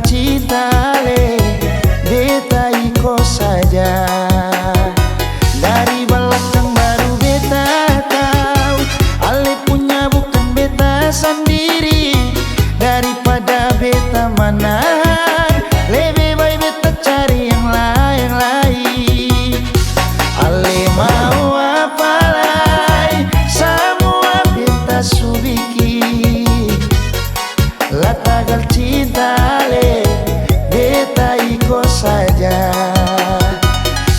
cinta le beta iko saja. Dari belakang baru beta tahu ale punya bukan beta sendiri. Daripada beta menahan, lebih baik beta cari yang lain. Ale mau apa lagi, semua beta subiki. La tagal cinta le beta iko saja.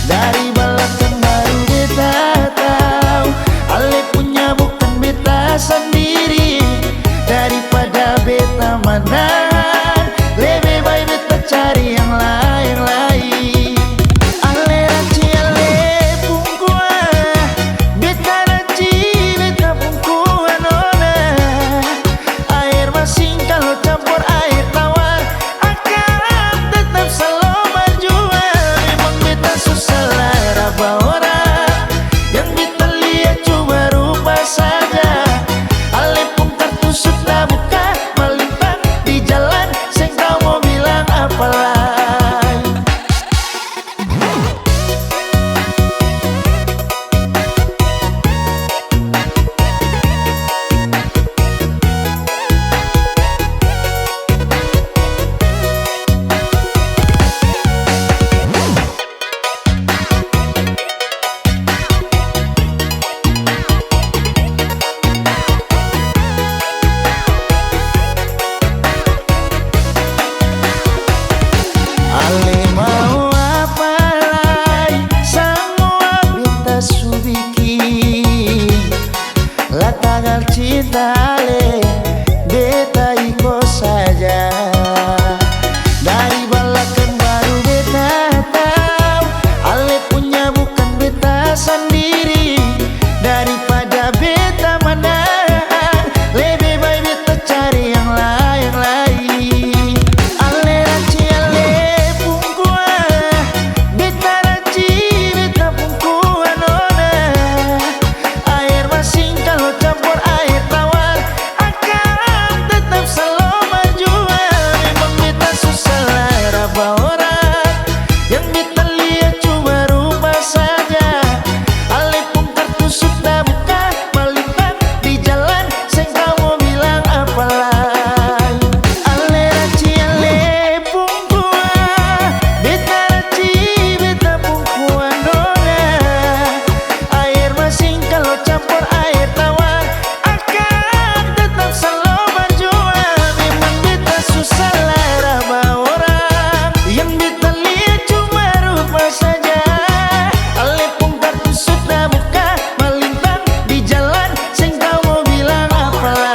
Dari belakang baru beta tahu ale punya bukan beta sendiri. Daripada beta menahan, lebih baik beta cari yang lain. Ale ranci ale pungkua, beta ranci beta pungkua nona. Air masin kalau campur air tawar akan tetap selalu berjuang. Memang beta susah lah orang, yang beta lihat cuma rupa saja. Ale pun kartu sudah buka, melintang di jalan, saya kau mau bilang apa lagi. Ale mau apa lagi, semua beta subiki. La tagal cinta le beta iko saja. Dari belakang baru beta tahu ale punya bukan beta sendiri. Daripada beta menahan, lebih baik beta cari yang lain. Ale ranci ale pungkua, beta ranci beta pungkua nona. Air masin kalau campur air tawar akan tetap selalu berjuang. Memang beta susah lah orang, yang beta lihat cuma rupa saja. Ale pun kartu sudah buka, melintang di jalan, saya kau mau bilang apa lagi. Ale ranci ale pungkua, beta ranci beta pungkua nona. Air masin kalau campur air tawar akan tetap selalu berjuang. Memang beta susah lah orang, yang beta lihat cuma rupa saja. Ale pun kartu sudah buka, melintang di jalan, saya kau mau bilang apa lagi.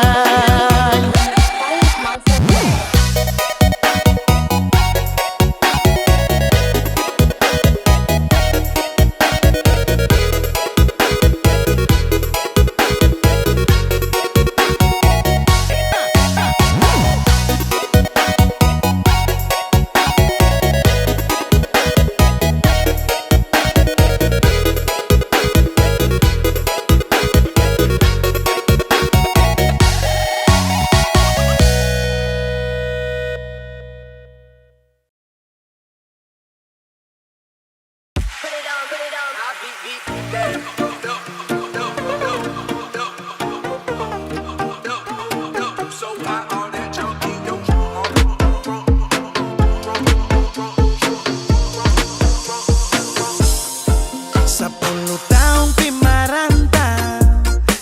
Sepuluh tahun pi merantau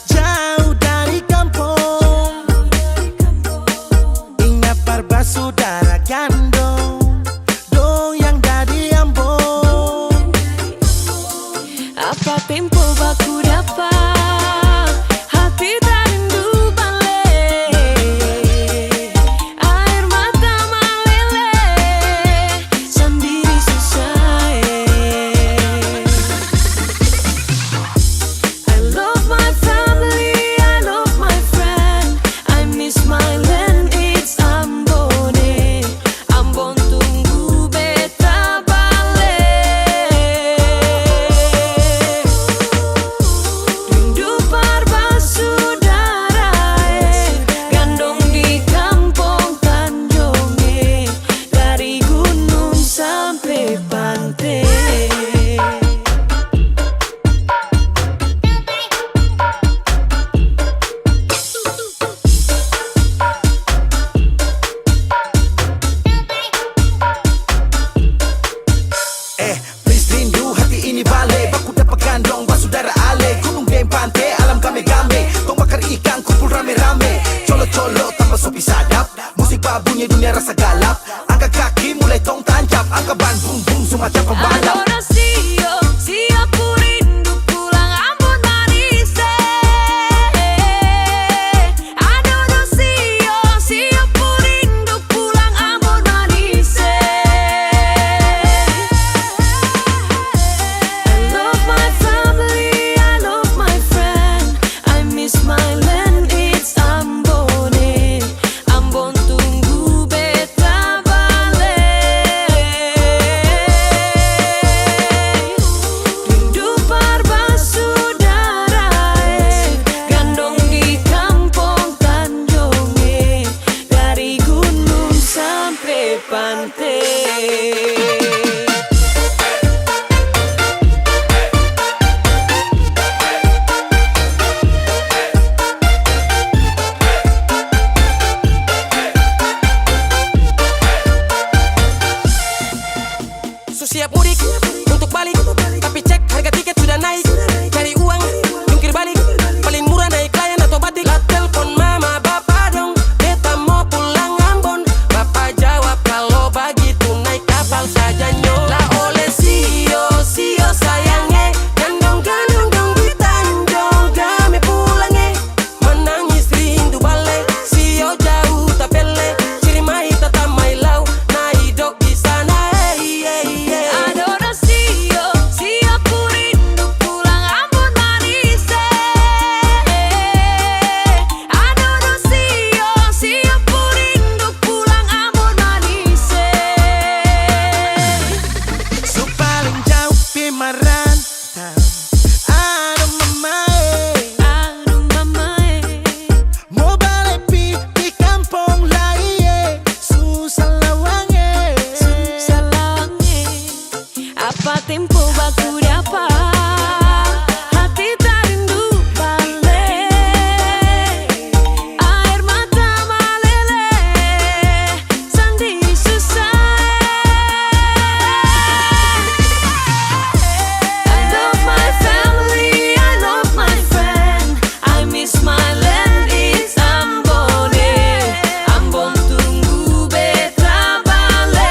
jauh dari kampung. Ingat parba saudara gandong, dong yang dari Ambon. Apa tempo baku dapat, hati tak rindu balik. Air mata meleleh, sendiri susah. I love my family, I love my friend. I miss my land, it's Ambon. Ambon tunggu beta balik. balap. Angkat kaki mulai tong tancap, angkat ban bung bung semacam pembalap. Adoracio, siap ku rindu pulang Ambon manis. Adoracio, siap ku rindu pulang Ambon manis. I love my family, I love my friend. I miss my land, it's Ambon. Ambon tunggu beta balik. Rindu parbasaudara, gandong di kampung Tanjung, dari gunung sampai pantai. So siap mudik untuk balik, tapi cek harga tiket sudah naik. Cari uang, jungkir balik, paling murah naik layan atau batik. Lah telepon mama bapak dong, beta mau pulang Ambon. Bapak jawab kalau begitu naik kapal saja nyo. Lah oleh sio sayangnya, gandong dong di Tanjung kami pulangnya. Menangis rindu balik, sio jauh tapele, ciri mai tata mai lau, na hidup di sana. Adoracio, siap ku rindu pulang Ambon manis. Adoracio, siap ku rindu pulang Ambon manis. So paling jauh pi Marantau, aduh mamae. Aduh mamae, Mau balik pi di kampung lain, susah lawange. salangnya apa tempo baku dapat, hati tak rindu balik. Air mata meleleh, sandi susah. I love my family, I love my friend. I miss my land, it's Ambon. Ambon tunggu beta balik.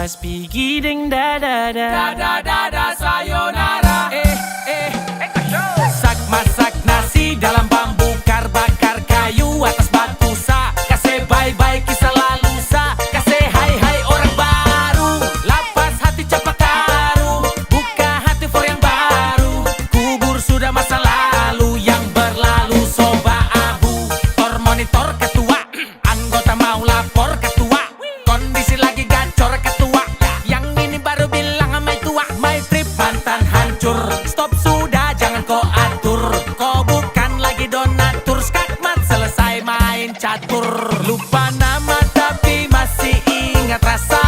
Selamat pagi ding da da da sayonara. Masak masak nasi dalam bambu kar bakar kayu atas batu sa. Kasih bye bye kisah lalu sa. Kasih hai hai orang baru. Lapas hati capak taruh. Buka hati for yang baru. Kubur sudah masa lalu yang berlalu soba abu. Tor monitor ketua. Anggota mau lapor ketua. Kondisi lagi gacor ketua. Yang ini baru bilang sama tua. My trip mantan hancur. Stop sudah jangan kau atur. Kau bukan lagi donatur. Skakmat selesai main catur. Lupa nama tapi masih ingat rasa.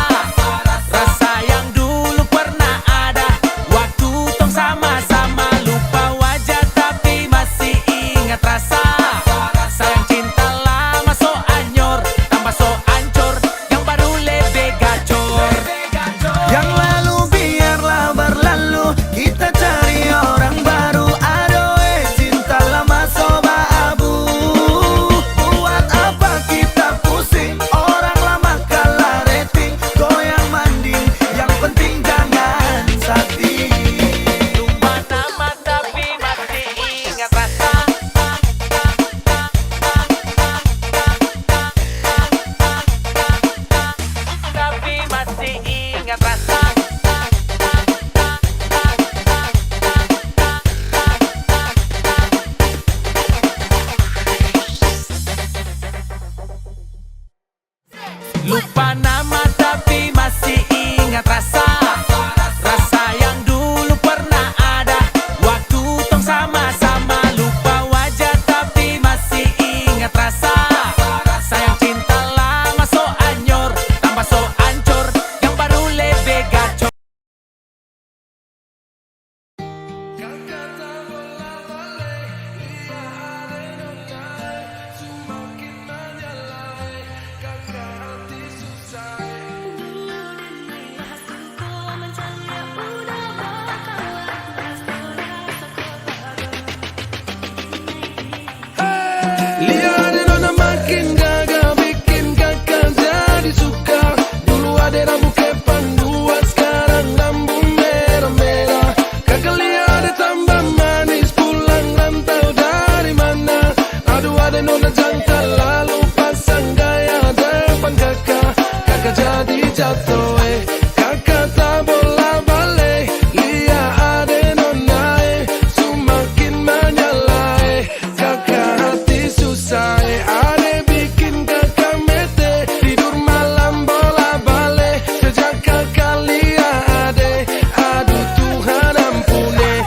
Rasa yang dulu pernah ada. Waktu tong sama-sama. Lupa wajah tapi masih ingat rasa. Sayang cinta lama so anyor. Tambah so ancur. Yang baru lebih gacor. Yang lalu biarlah berlalu. Kita cari orang baru. Adoe cinta lama soba abu. Buat apa kita pusing? Orang lama kalah rating. Goyang manding. Yang penting jangan sakit. Lupa nama tapi masih ingat rasa. Tapi masih ingat rasa. Lupa nama tapi masih ingat rasa. Rasa yang dulu pernah ada. Waktu tong sama-sama. Lupa wajah tapi masih ingat rasa. Sayang cinta lama so anyor. Tambah so ancur. Yang baru lebih gacor. Lihat nona makin gagah bikin kakak jadi suka. Dulu ada rambut kepang dua sekarang rambut merah-merah. Kakak lihat tambah manis pulang rantau dari mana. Aduh ada nona jantan lalu pasang gaya depan kakak. Kakak jadi jatuh kakak tak bola balik. Lihat ada nona semakin menyala kakak hati susah ada bikin kakak mete. Tidur malam bola balik. Sejak kakak lihat ada. Aduh Tuhan ampuni.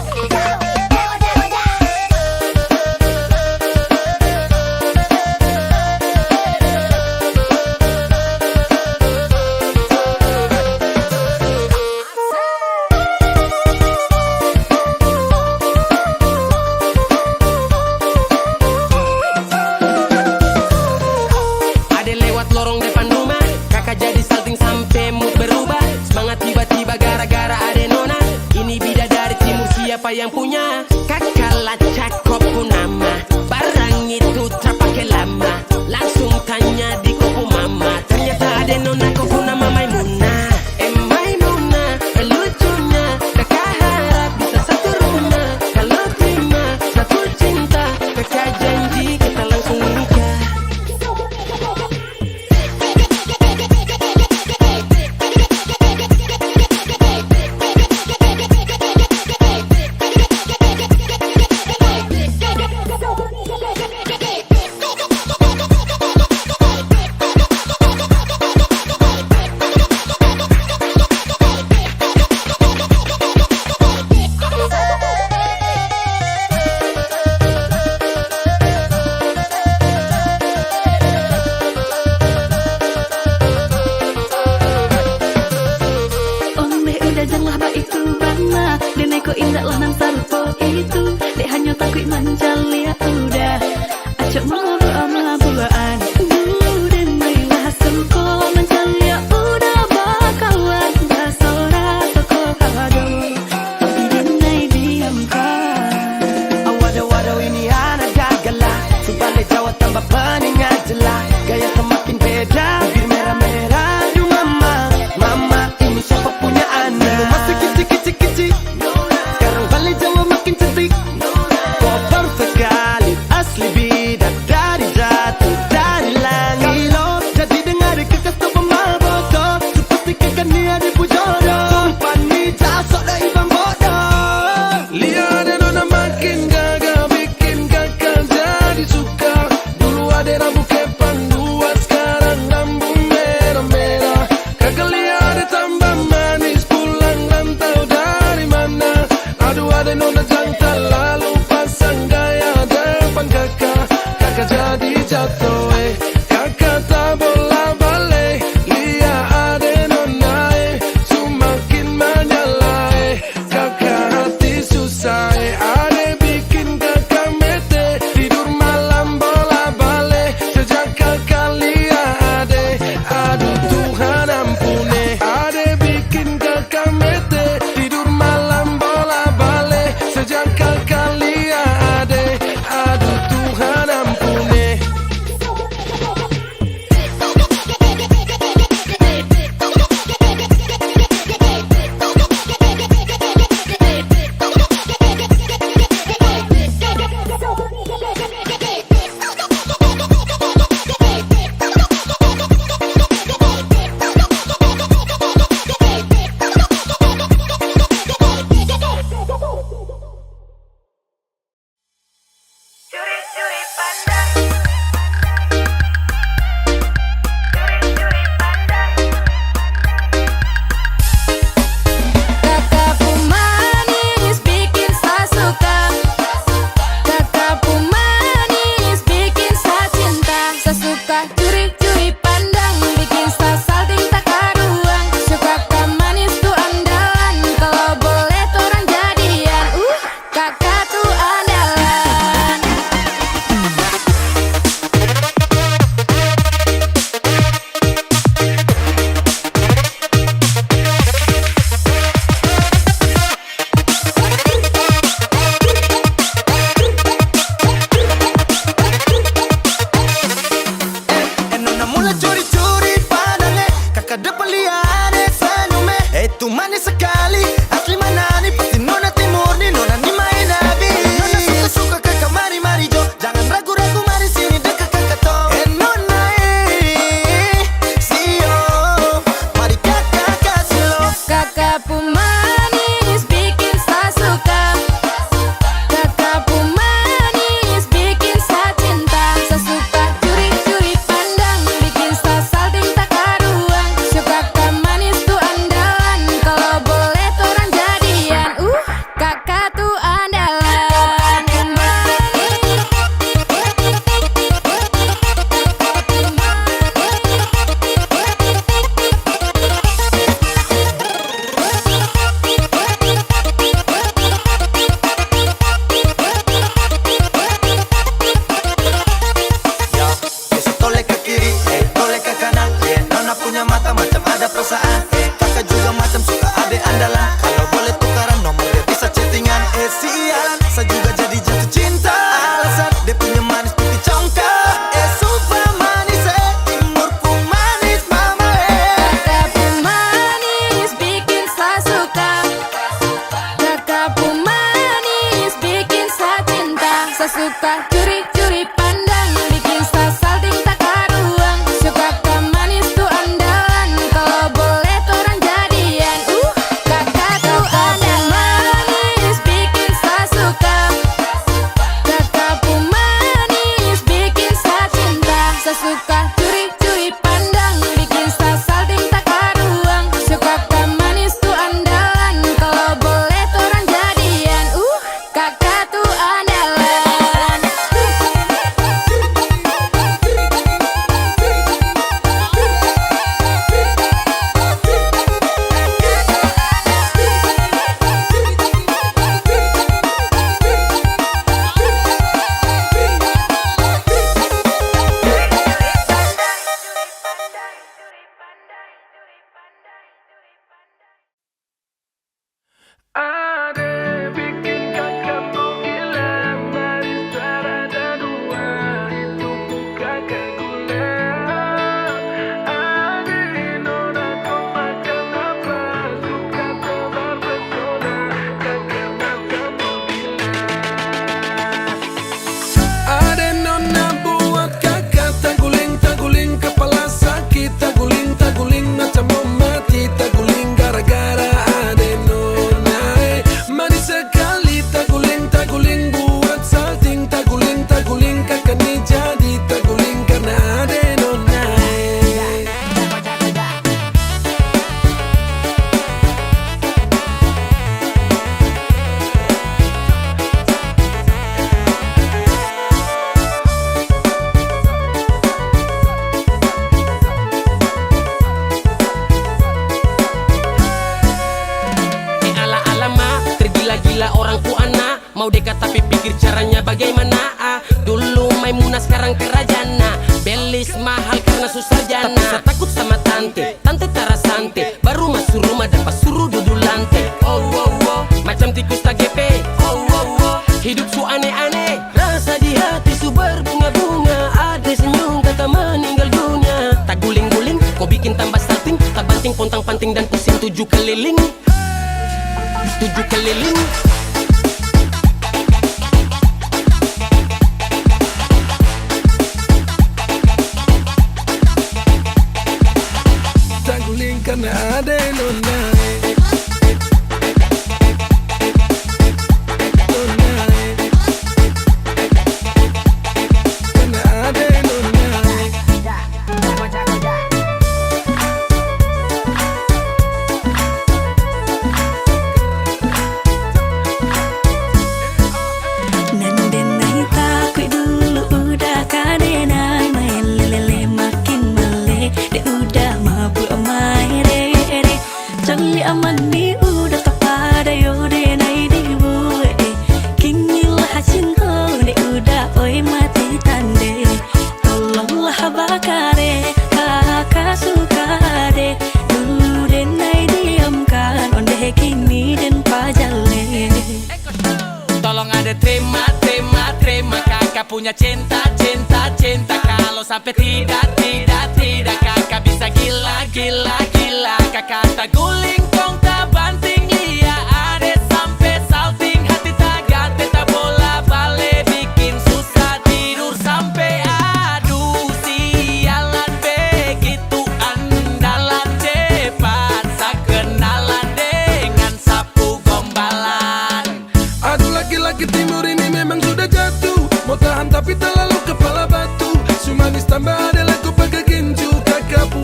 itu manis sekali. Asli mana nih, pasti nona timur nih, nona nih main habis. Nona suka-suka kakak, mari jo, jangan ragu-ragu, mari sini dekat kakak to. Nona sio, mari kakak kasih lo. Kakak pemanis bikin saya suka. Kakak pemanis bikin saya cinta. Saya suka curi-curi pandang, bikin saya salting tak karuan. Suka kakak manis tuh andalan, kalau boleh tuh orang jadian. Kakak tuh andalan. Yo, bisa toleh ke kiri, toleh ke kanan. Nona punya mata macam ada perasaan. Kakak juga macam suka adek andalan. Kalau boleh tukaran nomor dia bisa chattingan. Sialan, saya juga jadi jatuh cinta. Alasan dia punya manis putih congkak. Super manis, timur pun manis mama. Kakak pemanis bikin saya suka. Kakak pemanis bikin saya cinta. Saya suka curi-curi pandang, bikin saya salting tak karuan. Suka kakak manis tuh andalan, kalau boleh tuh orang jadian. Kakak tuh andalan, bikin saya suka. Kakak pemanis bikin saya cinta. Saya suka curi-curi pandang, bikin saya salting tak karuan. Suka kakak manis tuh andalan, kalau boleh tuh orang jadian. Kakak tuh andalan. Ade bikin kakak tuh gila, manis tak ada dua, itu kakak gula. Ade nona kau makan apa, suka tebar pesona, kakak macam gila. Ade nona buat kakak taguling kepala sakit, taguling macam mau mati, taguling gara-gara ade nona. Manis sekali taguling buat salting, taguling kakak nih jadi taguling karena ade nona. Ala-alama, tergila-gila orang ku anak. Mau dekat tapi pikir caranya bagaimana. Dulu Maimunah sekarang kerajana. Belis mahal karena susah jana. Tapi saya takut sama tante Tara Sante. Baru masuk rumah dapat suruh duduk lantai. Oh, macam tikus TGP. Oh, hidup su aneh-aneh. Rasa di hati su berbunga-bunga. Ada senyum kakak meninggal dunia. Tak guling-guling, kau bikin tambah salting. Tak banting, pontang-panting dan pusing 7 keliling. 7 keliling. Taguling karena ade nona. Karena ade nona. Nandenai takut dulu udah kadenai, main lele makin mele, dia udah mabuk main re. Cali aman ni udah tak pada yo denai di bue, kini lah cinta ni udah oi mati tande. Tolonglah bakare kakak suka de, dulu denai diamkan onde kini den pajale. Tolong ada terima kakak punya cinta. Kalau sampai tidak kakak bisa gila kakak tak guling kong tak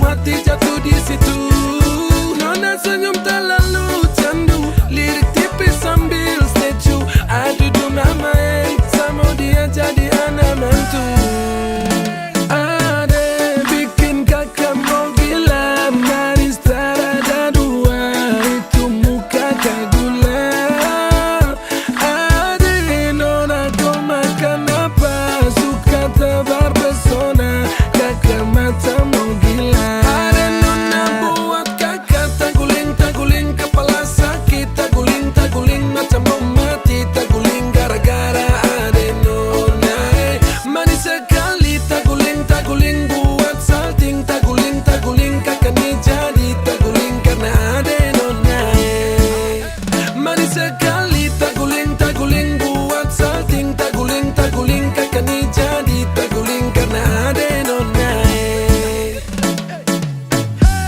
hati jatuh di situ. Nona senyum terlalu candu, lirik tipis sambil statue. Aduh mama sama dia jadi anak mantu. Ade bikin kakak mau gila, manis tak ada dua, itu muka kagula. Ade nona kau makan apa, suka tebar pesona, kakak mata mau gila. Ade nona buat kakak taguling kepala sakit, taguling macam mau mati, taguling gara-gara ade nona. Manis sekali taguling buat salting, taguling kakak ni jadi taguling karena ade nona. Manis sekali taguling buat salting, taguling kakak ni jadi taguling karena ade nona.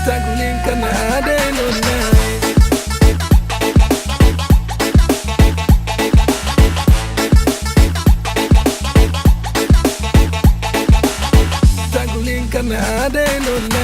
Taguling karena ade nona. Taguling karena ade nona.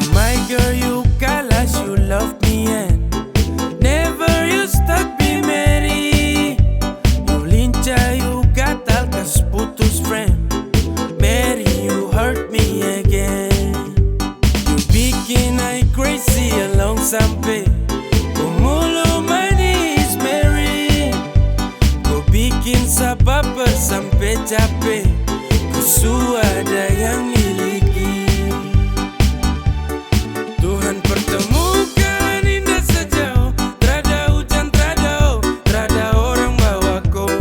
My girl, you galas, you love me and never you stop me, Mary. You lincha, you gatal, kas putus friend. Mary, you hurt me again. You bikin I crazy along sampai kumulo manis, Mary. Kau bikin sabab sampai capek, kusu ada yang miliki. Tuhan pertemukan indah sejauh, terada hujan, terada orang bawa kau.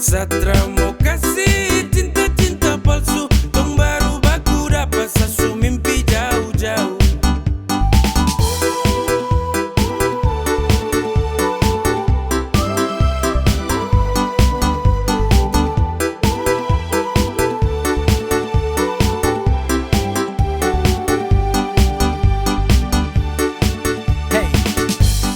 Satra mau kasih cinta palsu, tong baru baku dapat sasu mimpi jauh-jauh. Hey,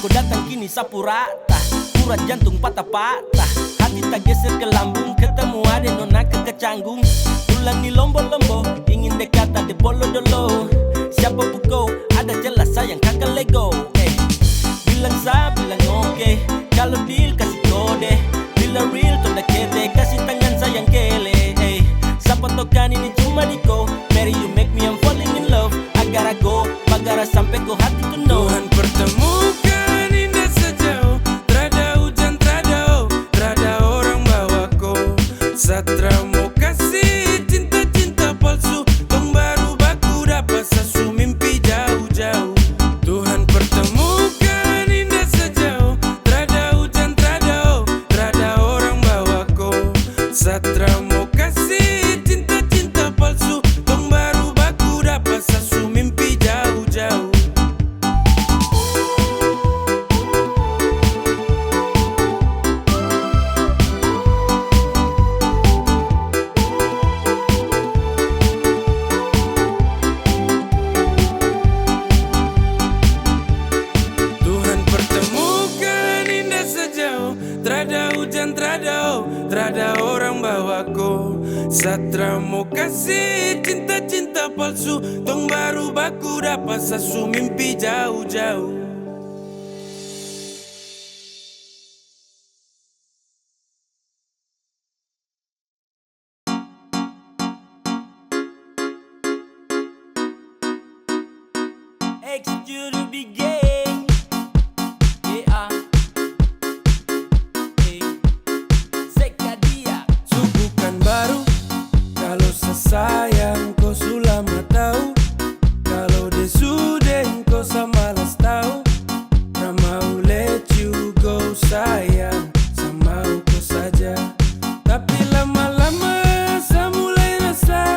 kau datang kini sapu rata, urat jantung patah-patah, hati tak geser ke lambung, ketemu ade nona kagak canggung. Pulang di lombo-lombo, ingin dekat ada bolo dolo. Siapa pukau, ada jelas sayang kagak lego. Bilang sa, bilang oke, kalau deal kasih kode, bila real toda kete, kasih tangan sayang kele. Siapa tokan ini cuma diko, Mary you make me I'm falling in love. Agar go, bagara sampai ko hati ku know. Tuhan pertemukan indah sejauh, terada hujan, terada orang bawa kau. Satra mau kasih cinta palsu, tong baru baku dapat sasu mimpi jauh-jauh. Tuhan pertemukan indah sejauh, terada hujan, terada orang bawa kau. Satra mau kasih cinta palsu, tong baru baku dapat sasu mimpi jauh-jauh. Tuhan pertemukan indah sejauh, terada hujan, terada orang bawa kau. Satra mau kasih cinta palsu, tong baru baku dapat sasu mimpi jauh-jauh. X to the big gang. Yeah. Sekadia. Subukan baru, kalau sesayang kau sulama tahu. Kalau desuden kau samalas tahu. Ramau let you go sayang, sama kau saja. Tapi lama-lama saya mulai rasa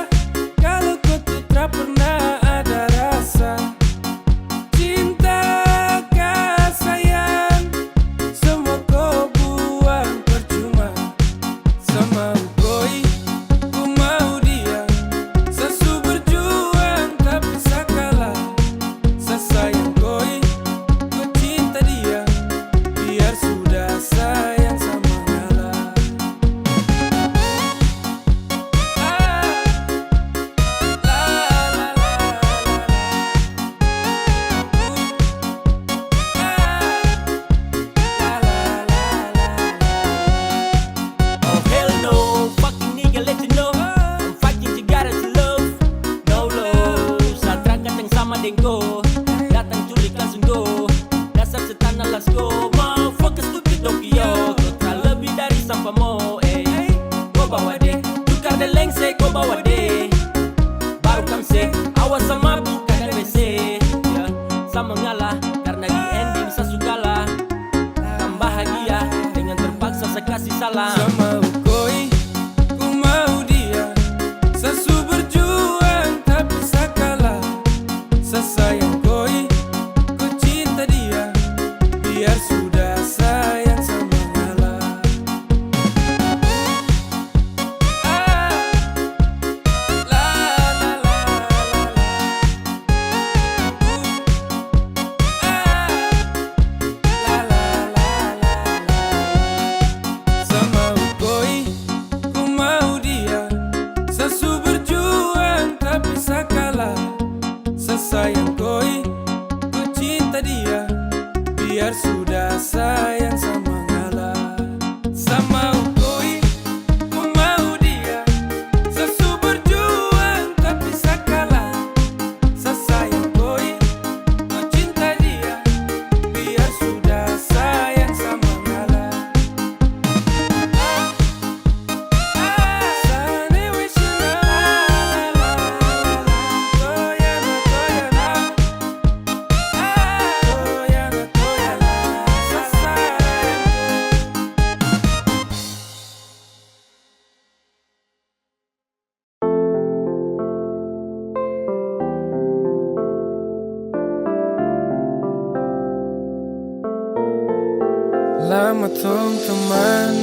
Lama tong teman,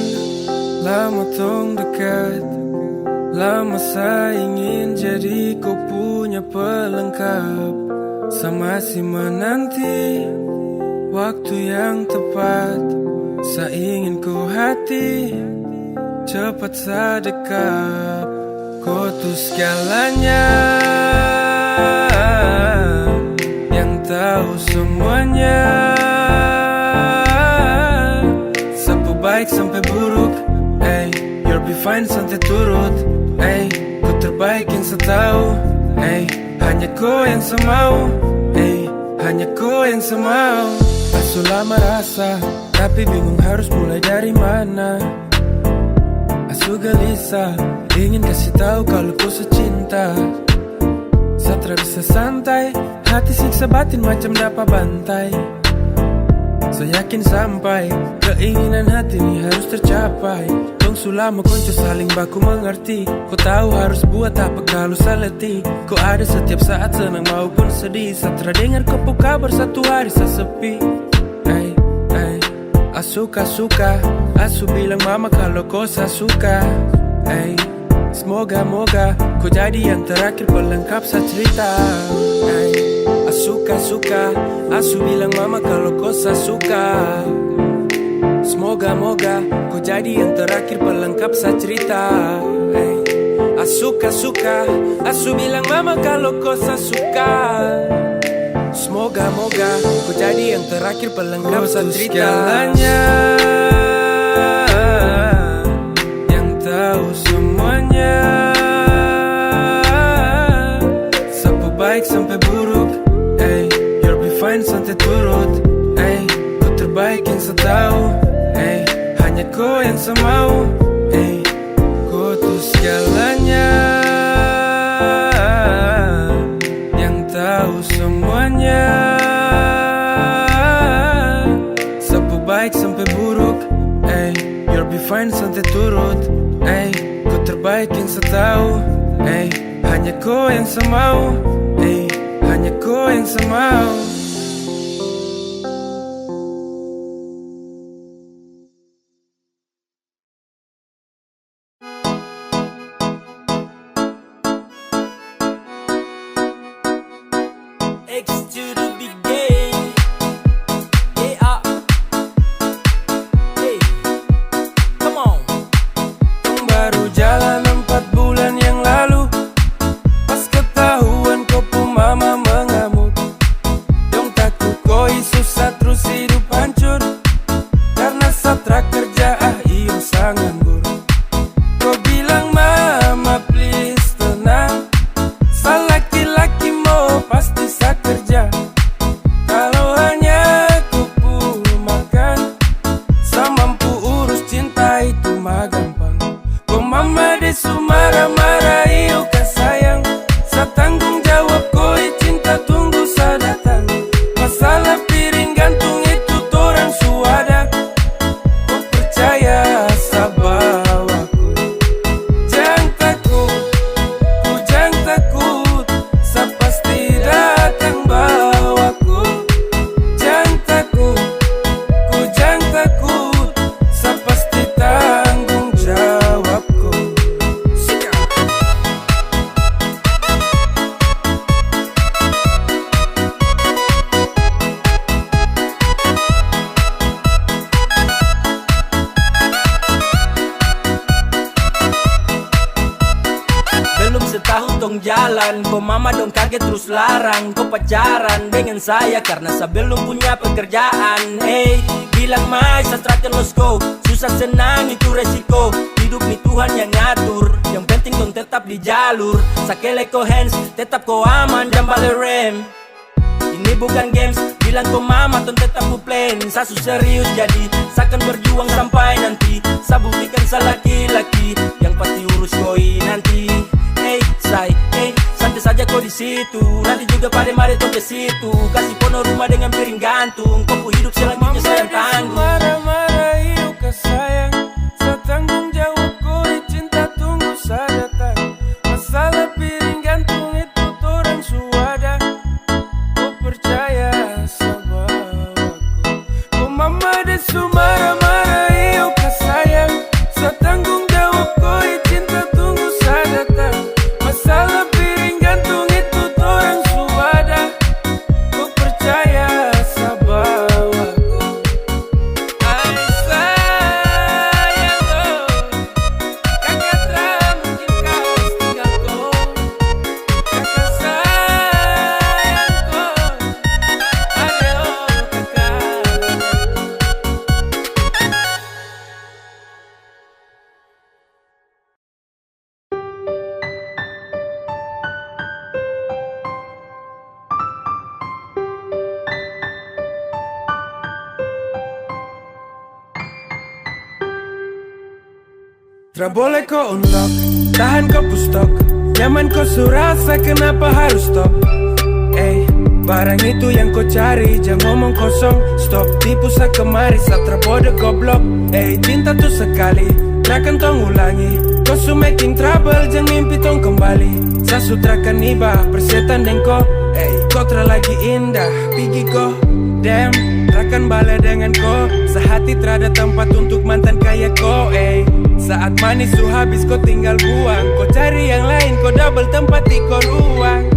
lama tong dekat, lama saya ingin jadi kau punya pelengkap. Sama si menanti waktu yang tepat, saya ingin kau hati cepat sedekap. Kau tuh segalanya, yang tahu semuanya. Sapu baik sampai buruk, you'll be fine santai turut, kau terbaik yang saya tahu, hanya kau yang saya mau, hanya kau yang saya mau. Asu lama rasa, tapi bingung harus mulai dari mana. Asu gelisah, ingin kasih tahu kalau kau secinta. Satra bisa santai, hati siksa batin macam dapat bantai. Saya yakin sampai keinginan hati ini harus tercapai. Tong sulama konco saling baku mengerti. Kau tahu harus buat apa kalau saya letih. Kau ada setiap saat senang maupun sedih. Satra dengar kau kabar satu hari saya sepi. Suka, asu bilang mama kalau kau saya suka. Semoga kau jadi yang terakhir pelengkap saya cerita. Suka, asu bilang mama kalau kau saya suka. Semoga kau jadi yang terakhir pelengkap saya cerita. Suka, asu bilang mama kalau kau saya suka. Semoga kau jadi yang terakhir pelengkap saya cerita. Segalanya, yang tahu semuanya. Sapu baik sampai buruk, you'll be fine santai turut, kau terbaik yang saya tahu, hanya kau yang saya mau, kau tuh segalanya, yang tahu semuanya. Sapu baik sampai buruk, you'll be fine santai turut, kau terbaik yang saya tahu, hanya kau yang saya mau, hanya kau yang saya mau. X to the big game. Yeah. Hey, come on. Baru jalan 4 bulan yang lalu, pas ketahuan kau pun mama mengamuk. Dong takut kau susah terus hidup hancur, karena Satra kerja iyo sang nganggur. Kau bilang mama please tenang, sa laki-laki mau pasti sa kerja. Kalau hanya ku perlu makan, sa mampu urus cinta itu mah gampang. Kau mama desu marah-marah iyo kah sayang, sa tanggung jawab kau cinta tunggu sa datang. Masalah piring gantung itu torang suada, kau percaya sa bawaku. Jangan takut, ku jangan takut, sa pasti datang bawaku. Jangan takut, ku jangan takut, sa pasti tanggung jawabku. Belum setahun tong jalan, kau mama dong kaget terus larang. Kau pacaran dengan saya karena saya belum punya pekerjaan. Hey, bilang mai saya terakhir let's go. Susah senang itu resiko, hidup nih Tuhan yang ngatur. Yang penting dong tetap di jalur. Sakele ko hands, tetap ko aman dan balik rem. Ini bukan games, bilang kau mama ton tetap ku plan. Saya serius jadi, saya akan berjuang sampai nanti. Saya buktikan saya laki-laki yang pasti urus koi nanti. Hey, santai saja kau di situ. Nanti juga pada mari tong ke situ. Kasih pono rumah dengan piring gantung. Kau hidup selanjutnya saya tanggung. Marah-marah iyo kah sayang, sa tanggung jawab kau cinta tunggu sa datang. Masalah piring gantung itu torang suada, kau percaya sa bawaku. Kau mama desu marah-marah Tra boleh kau unlock, tahan kau pustok. Nyaman kau surasa, kenapa harus stop? Barang itu yang kau cari, jangan ngomong kosong. Stop tipu sa kemari, satra bodoh goblok. Cinta tuh sekali, takkan tong ulangi. Kau su making trouble, jangan mimpi tong kembali. Sa sutrakan iba, persetan deng kau. Kau lagi indah, pergi kau. Damn, takkan balik dengan kau. Sehati terada tempat untuk mantan kayak kau. Saat manis su habis kau tinggal buang. Kau cari yang lain, kau double tempat ikut ruang.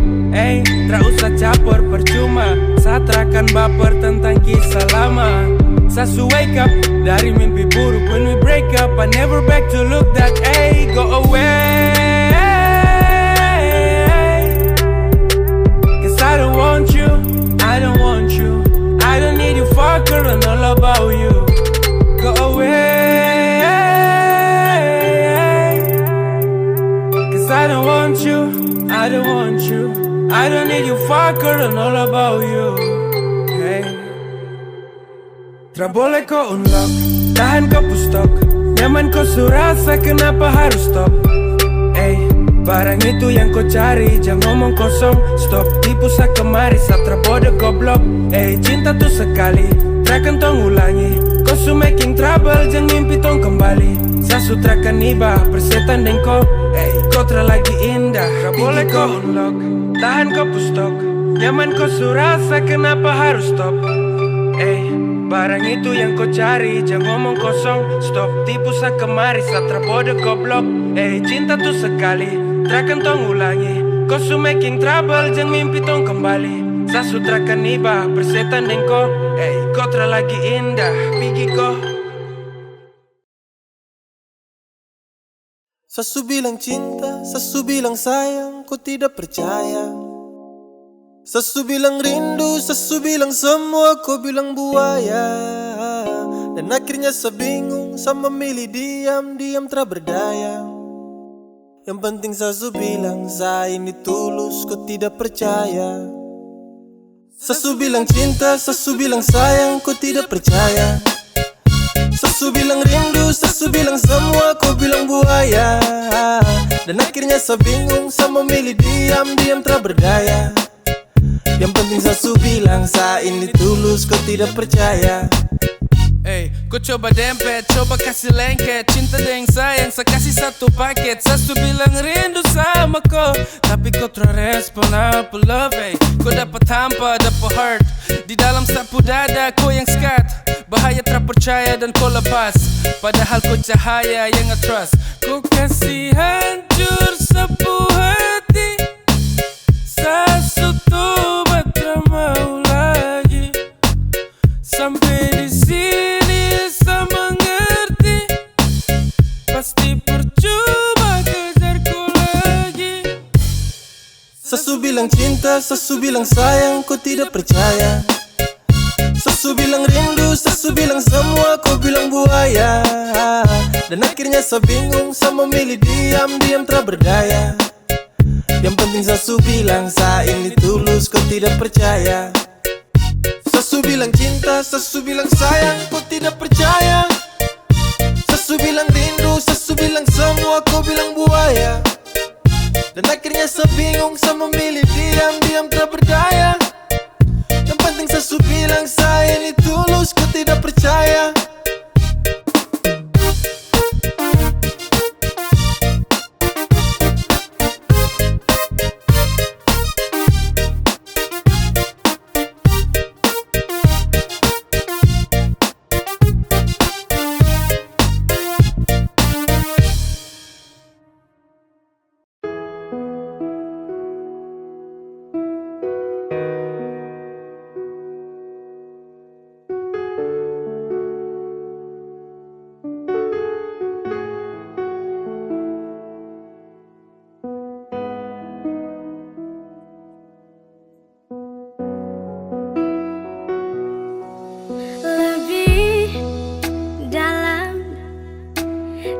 Tak usah caper percuma. Saat akan baper tentang kisah lama. Sasu wake up dari mimpi buruk. When we break up, I never back to look that. Go away. Cause I don't want you, I don't want you. I don't need you, fucker, and all about you. Go away. Cause I don't want you, I don't want you. I don't need you, fucker, and all about you. Tra boleh kau unlock, tahan kau pustok. Nyaman kau surasa, kenapa harus stop? Barang itu yang kau cari, jangan ngomong kosong. Stop tipu sa kemari, satra bodoh goblok. Cinta tuh sekali, takkan tong ulangi. Kau su making trouble, jangan mimpi tong kembali. Sa sutrakan iba, persetan deng kau. Kau lagi indah, tra boleh kau unlock, tahan kau pustok. Nyaman kau surasa, kenapa harus stop? Barang itu yang kau cari, jangan ngomong kosong. Stop tipu sa kemari, satra bodoh goblok. Cinta tuh sekali, takkan tong ulangi. Kau su making trouble, jangan mimpi tong kembali. Sa sutrakan iba, persetan deng kau. Kau lagi indah, pergi kau. Sasu bilang cinta, sasu bilang sayang, kau tidak percaya. Sasu bilang rindu, sasu bilang semua, kau bilang buaya. Dan akhirnya saya bingung, saya memilih diam-diam tak berdaya. Yang penting sasu bilang, saya ini tulus, kau tidak percaya. Sasu bilang cinta, sasu bilang sayang, kau tidak percaya. Sasu bilang rindu, sasu bilang semua, kau bilang buaya. Dan akhirnya saya bingung, saya memilih diam-diam tak berdaya. Yang penting sasu bilang, saya ini tulus, kau tidak percaya. Kau coba dempet, coba kasih lengket. Cinta deng sayang, saya kasih satu paket. Sasu bilang rindu sama kau, tapi kau terrespon apa love. Kau dapat hampa, dapat heart. Di dalam sapu dada, kau yang skat. Bahaya tak percaya dan kau lepas. Padahal kau cahaya yang nge-trust. Kau kasih hancur sapu hati. Sasu tuh tak mau lagi. Sampai di sini saya mengerti. Pasti percuma kejarku lagi. Sasu bilang cinta, sasu bilang sayang, kau tidak percaya. Sasu bilang rindu, sasu bilang semua, kau bilang buaya. Dan akhirnya saya bingung, saya memilih diam-diam tak berdaya. Yang penting sasu bilang, saya ini tulus, kau tidak percaya. Sasu bilang cinta, sasu bilang sayang, kau tidak percaya. Sasu bilang rindu, sasu bilang semua, kau bilang buaya. Dan akhirnya saya bingung, saya memilih diam-diam tak berdaya. Yang penting sasu bilang, saya ini tulus, kau tidak percaya.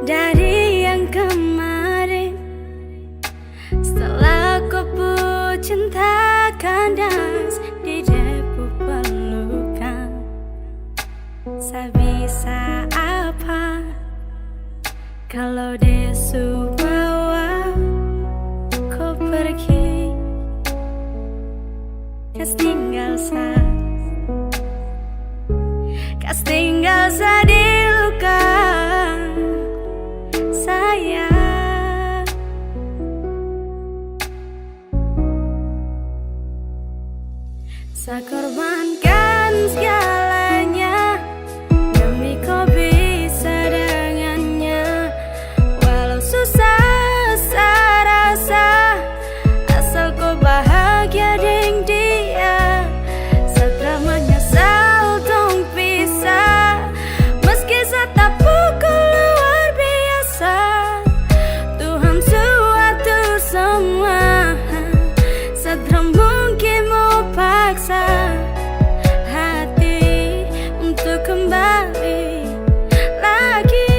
Dari yang kemarin, setelah kau pun cinta kandas di debu pelukan. Saya bisa apa Kalau desu bawa kau pergi, kas tinggal di luka saya. Saya korbankan segalanya demi kau bisa dengannya. Walau susah saya rasa, asal kau bahagia dengan dia. Setelah menyesal dong pisah, meski saya tak pukul luar biasa. Tuhan suatur semua, setelah mungkin mau paksa hati untuk kembali lagi.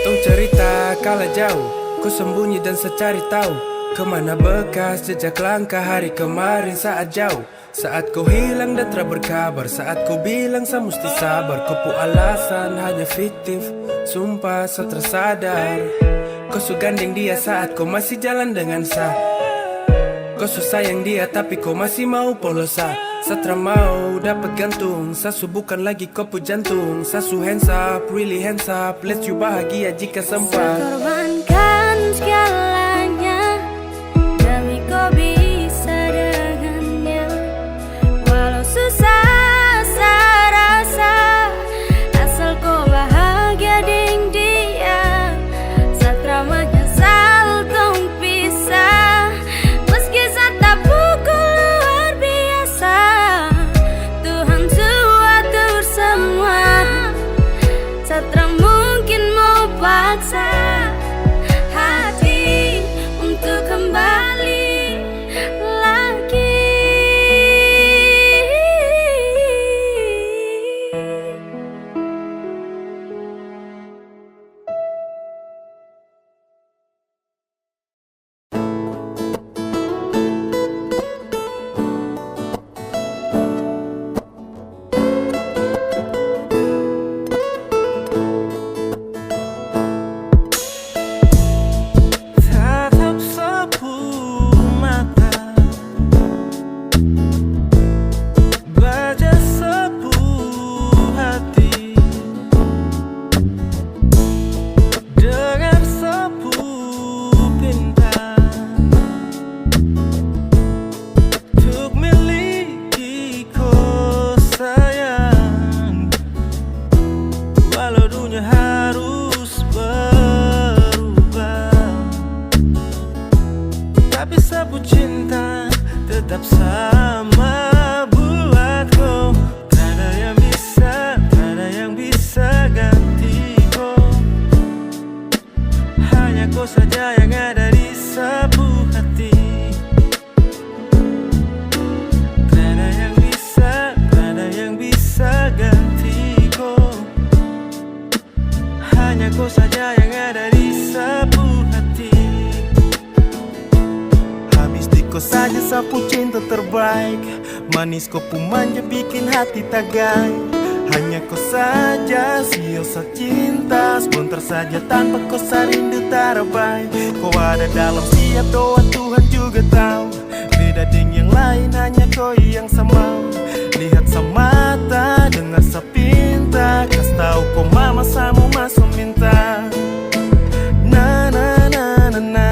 Tong cerita kala jauh, ku sembunyi dan secari tahu kemana bekas jejak langkah hari kemarin saat jauh. Saat kau hilang dan tak berkabar, saat kau bilang saya mesti sabar. Kau pu alasan hanya fiktif, sumpah saya tersadar. Kau su gandeng dia saat kau masih jalan dengan saya. Kau su sayang dia tapi kau masih mau polosa. Saya mau dapat gantung, saya su bukan lagi kau pu jantung. Saya su hands up, really hands up, let you bahagia jika sempat. Korbankan segalanya demi kau bisa dengannya. Walau susah saya rasa, asal kau bahagia dengan dia. Setelah menyesal dong pisah, meski saya tak pukul luar biasa. Tuhan suatur semua, setelah mungkin mau paksa hati untuk kembali lagi. Tatap sepuluh mata, baca sepuluh hati, dengar sepuluh pinta, untuk miliki kau sayang. Walau dunia harus berubah, tapi sapu cinta tetap sama buatku. Tak ada yang bisa ganti kau. Hanya kau saja yang ada di sapu hati. Tak ada yang bisa ganti kau. Hanya kau saja yang ada di sapu hati. Habis di kau saja sapu cinta terbaik. Manis kau pun manja bikin hati tagai. Hanya kau saja siosa cinta. Sebentar saja tanpa kau rindu tarabai. Kau ada dalam setiap doa, Tuhan juga tahu. Beda dengan yang lain, hanya kau yang sama. Lihat semata, dengar sepinta. Kas tahu kau mama sama masuk minta. Na na na na na.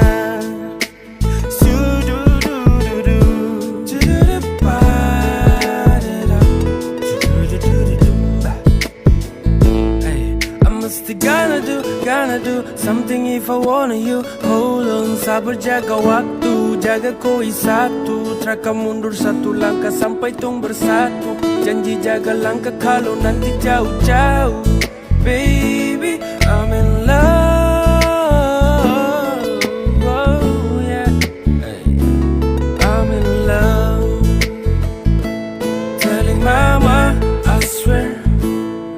Gonna do something if I wanna you. Hold on, sabar jaga waktu, jaga koi satu. Teraka mundur satu langkah sampai tong bersatu. Janji jaga langkah kalau nanti jauh-jauh. Baby, I'm in love. Oh yeah, I'm in love. Telling mama, I swear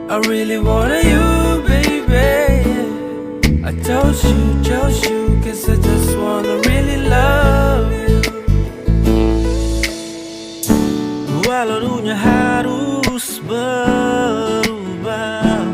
I really wanna you, baby. I chose you, cause I just wanna really love you. Walau dunia harus berubah,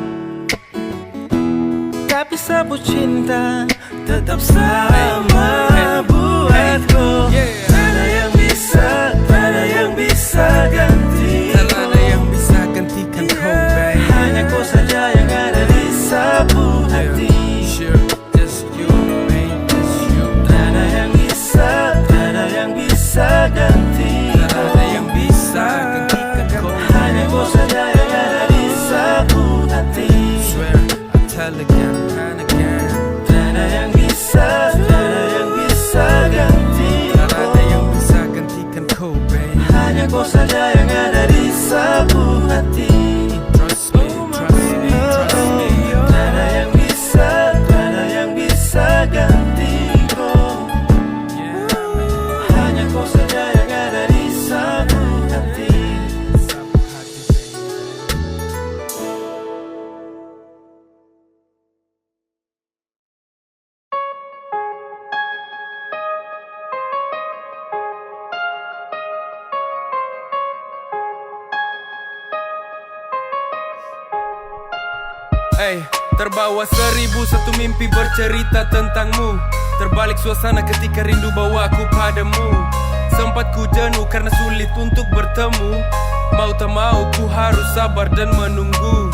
Terbawa 1001 mimpi bercerita tentangmu. Terbalik suasana ketika rindu bawaku padamu. Sempat ku jenuh karena sulit untuk bertemu. Mau tak mau ku harus sabar dan menunggu.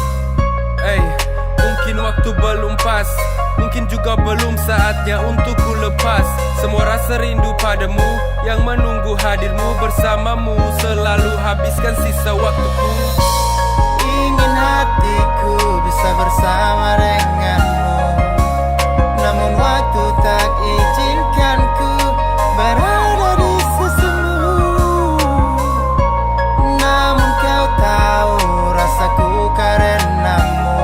Mungkin waktu belum pas, mungkin juga belum saatnya untuk ku lepas semua rasa rindu padamu yang menunggu hadirmu bersamamu. Selalu habiskan sisa waktuku. Ingin hatiku bisa bersama denganmu, namun waktu tak izinkanku berada di sisimu. Namun kau tahu rasaku karenamu,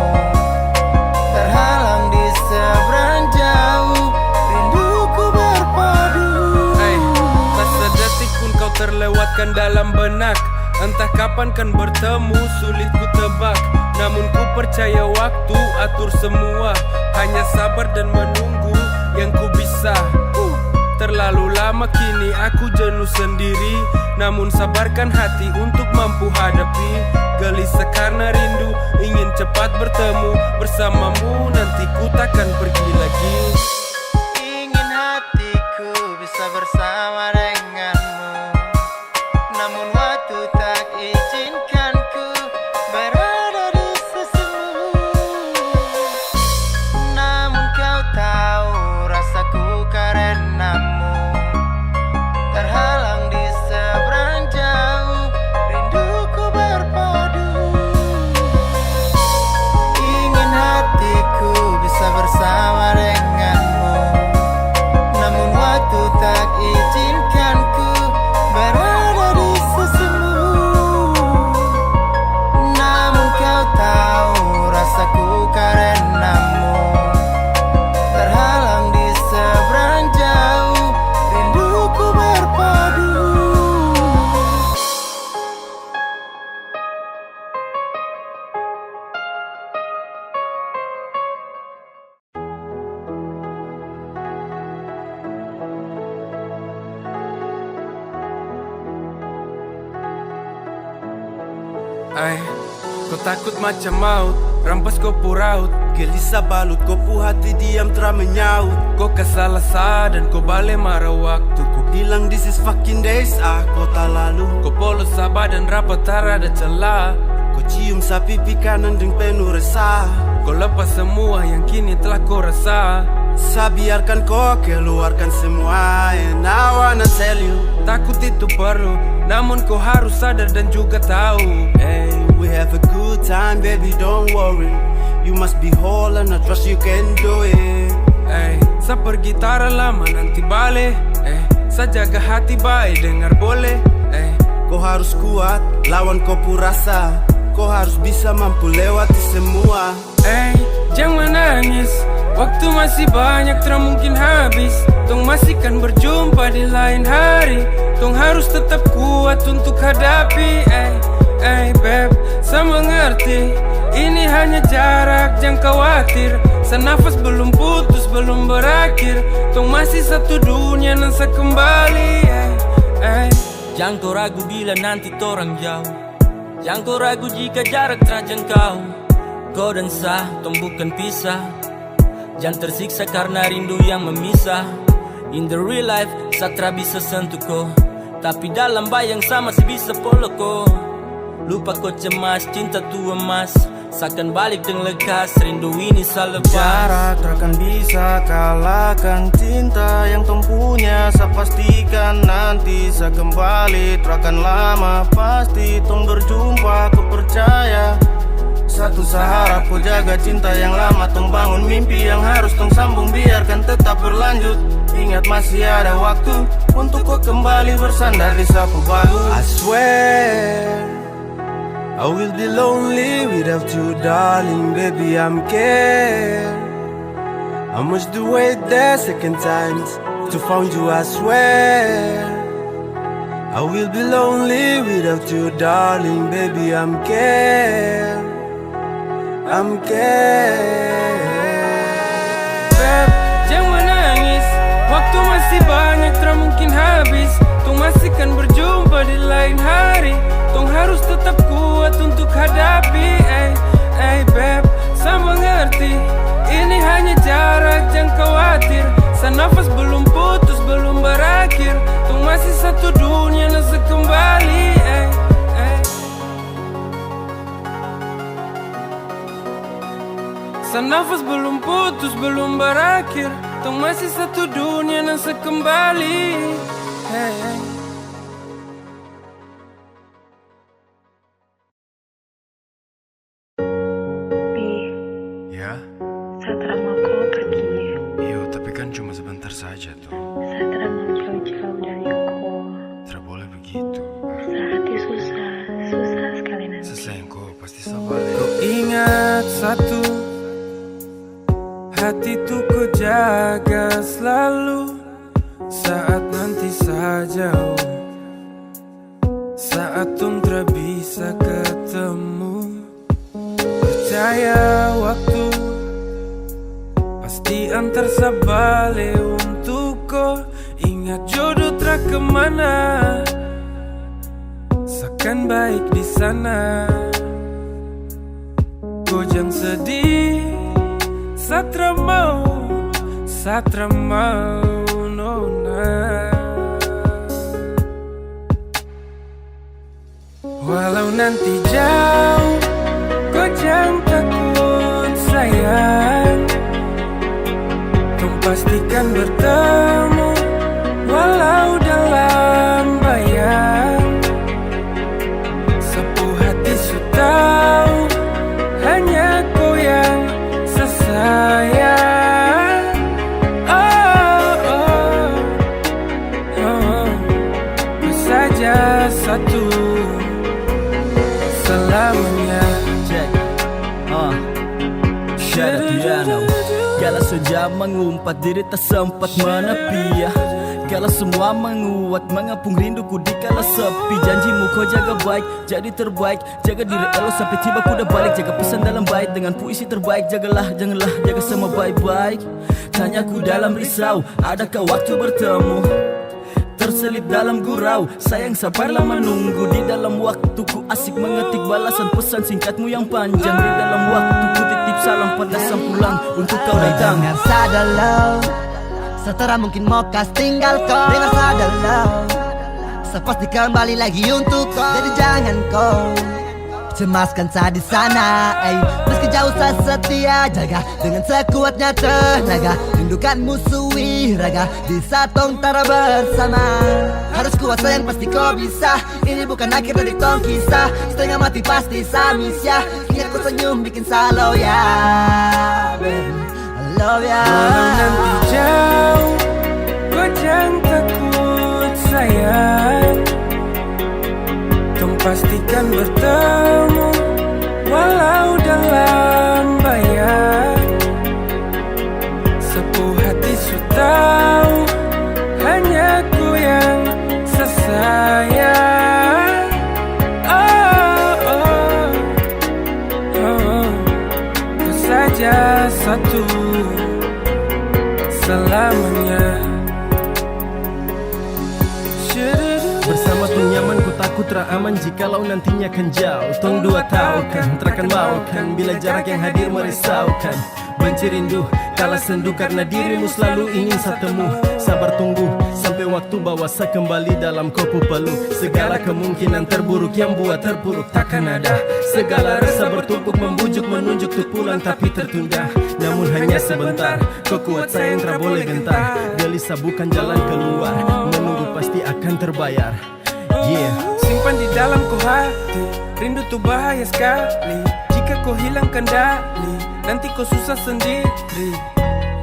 terhalang di seberang jauh, rinduku berpadu. Tak sedetik pun kau terlewatkan dalam benak. Entah kapan kan bertemu, sulit ku tebak. Namun ku percaya waktu atur semua. Hanya sabar dan menunggu yang ku bisa. Terlalu lama kini aku jenuh sendiri. Namun sabarkan hati untuk mampu hadapi. Gelisah karena rindu, ingin cepat bertemu bersamamu. Nanti ku takkan pergi lagi. Ingin hatiku bisa bersama denganmu, namun waktu tak izinkanku berada di sisimu. Namun kau tahu rasaku karenamu, terhalang di seberang jauh, rinduku berpadu. Ingin hatiku bisa bersama denganmu, namun waktu tak izinkanku berada di sisimu. Namun kau tahu rasaku karenamu, terhalang di seberang jauh, rinduku berpadu. Kau takut macam maut, rampas kau puraut. Gelisah balut kopu hati diam telah menyaut. Kau kesalah dan kau balik marah waktu. Kau bilang this is fucking days, kota lalu. Kau polos sabar dan rapat tak ada celah. Kau cium sapi kanan dengan penuh resah. Kau lepas semua yang kini telah kau rasa. Biarkan kau keluarkan semua. And I wanna tell you, takut itu perlu, namun kau harus sadar dan juga tahu. We have a good time, baby, don't worry. You must be whole and I trust you can do it. Sa pergi tara lama nanti balik. Sa jaga hati baik dengar boleh. Kau harus kuat, lawan kau rasa. Kau harus bisa mampu lewati semua. Jangan menangis, waktu masih banyak tak mungkin habis. Tong masih kan berjumpa di lain hari. Tong harus tetap kuat untuk hadapi. Beb, saya mengerti. Ini hanya jarak, jangan khawatir. Senafas belum putus, belum berakhir. Tong masih satu dunia, dan saya kembali. Jangan kau ragu bila nanti torang jauh. Jangan kau ragu jika jarak terjangkau. Kau dan saya, tong bukan pisah. Jangan tersiksa karena rindu yang memisah. In the real life, Satra bisa sentuh kau, tapi dalam bayang sama masih bisa polo kau. Lupa kau cemas, cinta tu emas. Seakan balik dengan lekas, rindu ini selepas. Jarak takkan bisa kalahkan cinta yang tong punya. Saya pastikan nanti saya kembali. Takkan lama pasti tong berjumpa, ku percaya. Satu seharap ku jaga cinta yang lama. Tong bangun mimpi yang harus tong sambung, biarkan tetap berlanjut. Ingat masih ada waktu untuk kau kembali bersandar di sapu bahu. I swear I will be lonely without you, darling, baby, I'm scared. I must do wait there second times to find you, I swear. I will be lonely without you, darling, baby, I'm scared. I'm scared. Beb, jangan menangis, waktu masih banyak tak mungkin habis. Tong masih kan berjumpa di lain hari. Tong harus tetap kuat untuk hadapi. Beb, saya mengerti. masih satu dunia dan sekembali. Senafas belum putus, belum berakhir. Tong masih satu dunia dan sekembali. Ya? Satra mau kau pergi. Iyo, tapi kan cuma sebentar saja tuh. Satra mau jauh-jauh dari kau. Tidak boleh begitu. Sehati susah, susah sekali nanti. Sesayang kau pasti sabar. Kau ingat satu, hati tuh ku jaga selalu. Saat nanti saja, saat tung tak bisa ketemu. Percaya waktu pasti antar sabale untuk kau. Ingat jodoh tak kemana, seakan baik di sana. Kau jangan sedih, Satra mau nona. Walau nanti jauh, kau jangan takut sayang. Kau pastikan bertemu, walau dalam bayang. Sapu hati su tahu, hanya kau yang sesayang. Kau saja satu selamanya. Syarat Diana, kala saja mengumpat diri tak sempat menepi ya. Kala semua menguat mengapung rinduku di kala sepi. Janjimu kau jaga baik, jadi terbaik. Jaga diri elok sampai tiba ku udah balik. Jaga pesan dalam bait dengan puisi terbaik. Jagalah, janganlah, jaga semua baik-baik. Tanyaku dalam risau, adakah waktu bertemu? Terselip dalam gurau, sayang sabarlah menunggu. Di dalam waktuku asik mengetik balasan pesan singkatmu yang panjang. Di dalam waktuku titip salam pada sang pulang untuk kau datang. Dengar sadar lo, Satra mungkin mau kas tinggal kau. Dengar sadar lo, sepasti kembali lagi untuk kau. Jadi jangan kau cemaskan saya di sana, meski jauh saya setia jaga dengan sekuatnya tenaga. Rindukan musuhi raga di saat tong tara bersama. Harus kuat sayang pasti kau bisa. Ini bukan akhir dari tong kisah. Setengah mati pasti samis ya. Ingat kau senyum bikin salau ya, baby, I love ya. Walau nanti jauh, kau jangan takut sayang. Tong pastikan bertemu, walau dalam bayang. Sapu hati su tahu, hanya ku yang sesayang. Kau saja satu selamanya. Bersama tong nyaman ku takut teraman jikalau nantinya kan jauh. Tong dua tahu kan, terakan mau kan bila jarak yang hadir merisaukan. Benci rindu, kalah sendu karena dirimu selalu ingin saya temu. Sabar tunggu sampai waktu bawa saya kembali dalam kopu palu. Segala kemungkinan terburuk yang buat terpuruk takkan ada. Segala rasa bertumpuk membujuk menunjuk untuk pulang tapi tertunda. Namun hanya sebentar, kau kuat sayang tak boleh gentar. Gelisah bukan jalan keluar, menunggu pasti akan terbayar. Yeah. Simpan di dalam ku hati, rindu tuh bahaya sekali. Jika kau hilang kendali, nanti kau susah sendiri.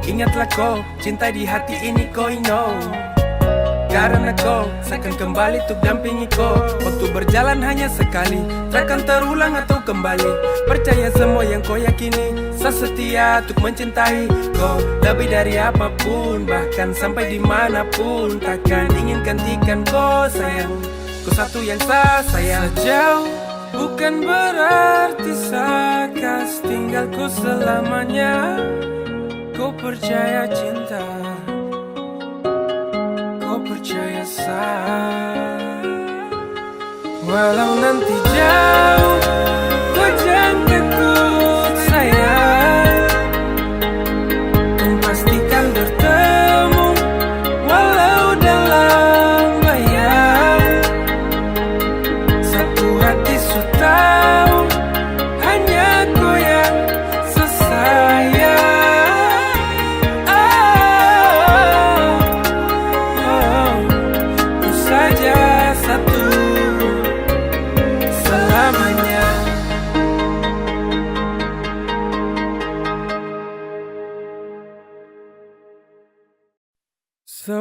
Ingatlah kau, cinta di hati ini kau know. Karena kau, saya akan kembali untuk dampingi kau. Waktu berjalan hanya sekali, takkan terulang atau kembali. Percaya semua yang kau yakini, saya setia untuk mencintai kau. Lebih dari apapun, bahkan sampai dimanapun. Takkan ingin gantikan kau sayang. Kau satu yang saya sayang. Sejauh bukan berarti saya kas tinggal kau selamanya. Kau percaya cinta, kau percaya saya. Walau nanti jauh, kau jangan takut sayang. Kau pastikan bertemu, walau dalam bayang.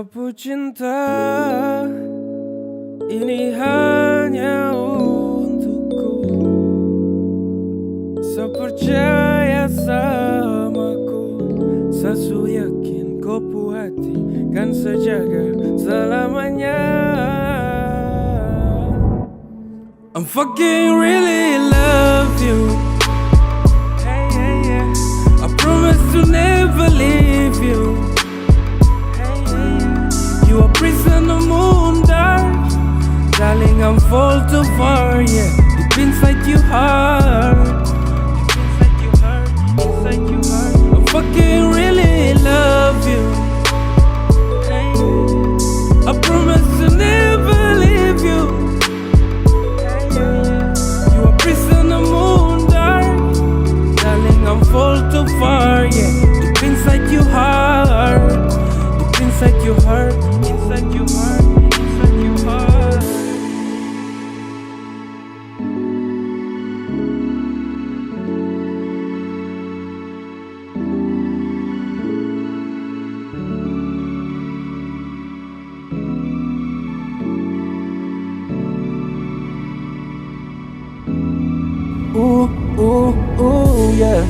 Sapu cinta ini hanya untukku. So percaya samaku, Sasu yakin kau pu hati kan sejaga selamanya. I'm fucking really love you. I promise to never leave you. You are prison of moon dark, darling. I'm fall too far, yeah. Deep inside your heart, inside your heart. I fucking really love you. I promise to never leave you. You are prison of moon dark, darling. I'm fall too far, yeah. Deep inside your heart, deep inside your heart. Inside your heart, inside your heart. Yeah.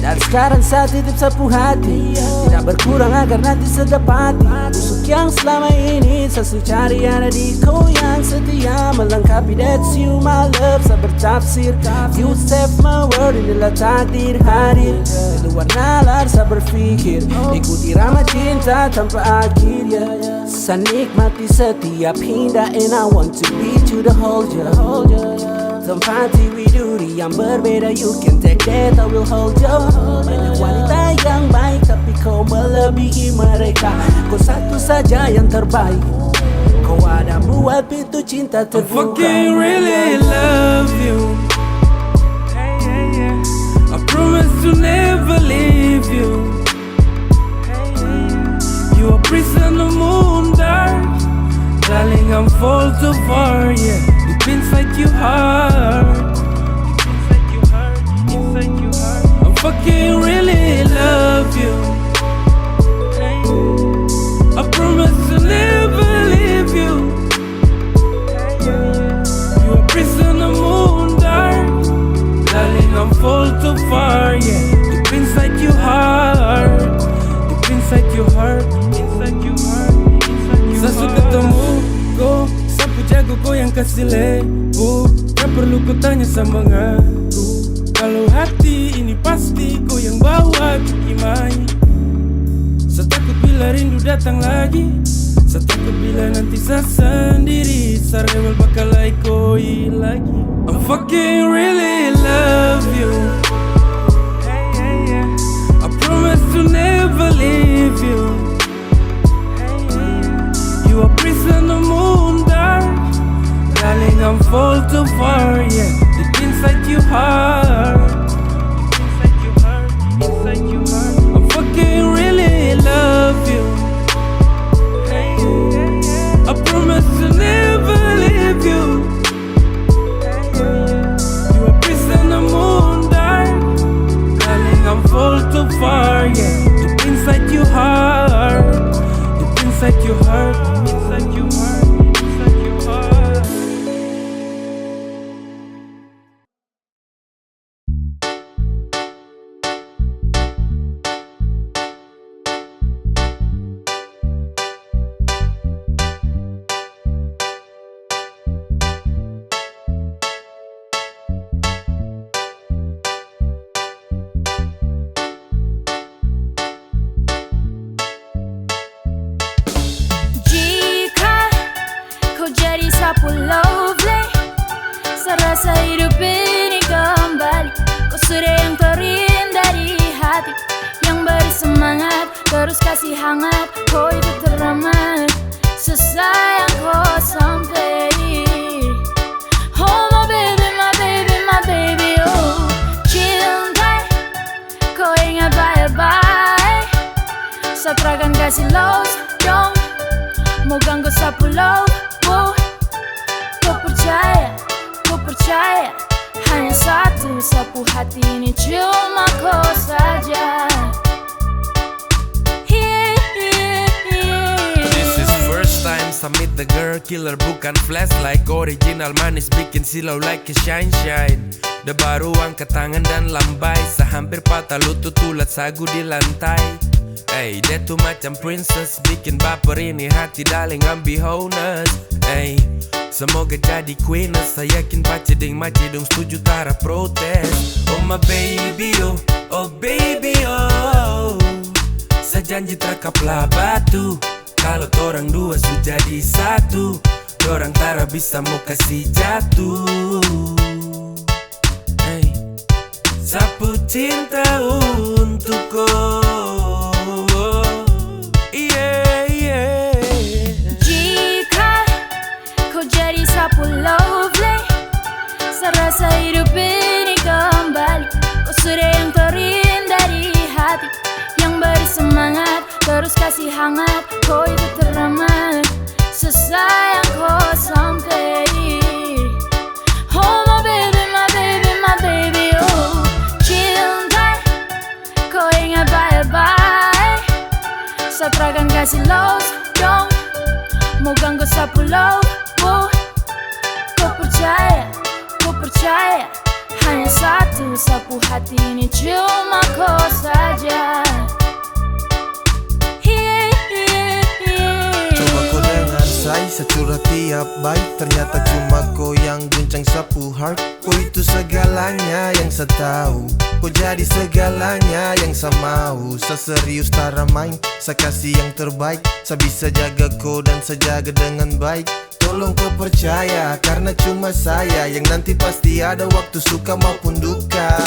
Dan sekarang saya titip sapu hati, tidak berkurang agar nanti sedapati. Busuk yang selama ini Sasu cari ada di kau yang setia melengkapi. That's you my love, saya bertafsir. You save my world, inilah takdir hadir. Di luar nalar saya berpikir, ikuti rama cinta tanpa akhir, yeah. Saya nikmati setiap hinda, and I want to be to the whole, yeah. Tempati widuri yang berbeda, you can take that, I will hold you. Banyak wanita yang baik, tapi kau melebihi mereka. Kau satu saja yang terbaik, kau ada buat pintu cinta terbuka. I fucking really love you. I promise to never leave you. You are prison of moon dark, darling. I'm fall too far, yeah. Deep inside your heart, inside your heart, inside your heart. I fucking really love you. I promise to never leave you. You are prison of moon dark, darling. I'm fall too far, yeah. Deep inside your heart, deep inside your heart, inside your heart, inside your heart. Sasu ketemu go, sapu jago kau yang kasih label. Tak perlu kau tanya sama aku, kalau hati ini pasti kau yang bawa ke imai. Saya takut bila rindu datang lagi, saya takut bila nanti saya sendiri. Saya rewel bakal ikoi lagi. I'm fucking really love you. I promise to never leave you. You are prison of moon dark, darling. I'm fall too far, yeah. Deep inside your heart, inside your heart, inside your heart. I fucking really love you. I promise to never leave you. You are prison of moon dark, darling. I'm fall too far, yeah. Deep inside your heart, deep inside your heart, inside your heart, inside your heart. Jika kau jadi sapu lovely, serasa hidup ini kembali. Kau sudah yang terindah di hati, yang beri semangat, terus kasih hangat. Kau itu teramat, sesayang kau sampai. Oh my baby, my baby, my baby, oh. Cinta, kau ingat baik-baik. Satrakan kasih love, dong. Mau ganggu sapu love, oh. Kau percaya, hanya satu sapu hati ini cuma kau saja. This is I meet the girl killer bukan flashlight. Original manis bikin silau like a shine. Udah baru angkat tangan dan lambai, sehampir patah lutut tulat sagu di lantai. Hey, dia tuh macam princess, bikin baper ini hati darling I'm be honest. Hey, semoga jadi queen, saya yakin paceding macidung setuju tara protes. Oh my baby oh baby oh, sejanji terkaplah batu. Kalau torang dua sudah jadi satu, dorang tara bisa mau kasih jatuh. Hey, sapu cinta untuk kau. Yeah, yeah. Jika kau jadi sapu lovely, serasa hidup ini kembali. Kau sudah yang terindah di hati, yang beri semangat, terus kasih hangat. Kau itu teramat, sesayang kau sampai. Oh my baby, my baby, my baby, oh cinta, kau ingat baik-baik. Satrakan kasih love dong, mau ganggu sapu love, oh. Kau percaya, hanya satu sapu hati ini cuma kau saja. Coba kau dengar say, securah tiap baik. Ternyata cuma kau yang guncang sapu heart. Kau itu segalanya yang saya tahu, kau jadi segalanya yang saya mau. Saya serius tara main, saya kasih yang terbaik. Saya bisa jaga kau dan saya jaga dengan baik. Tolong kau percaya, karena cuma saya yang nanti pasti ada waktu suka maupun duka.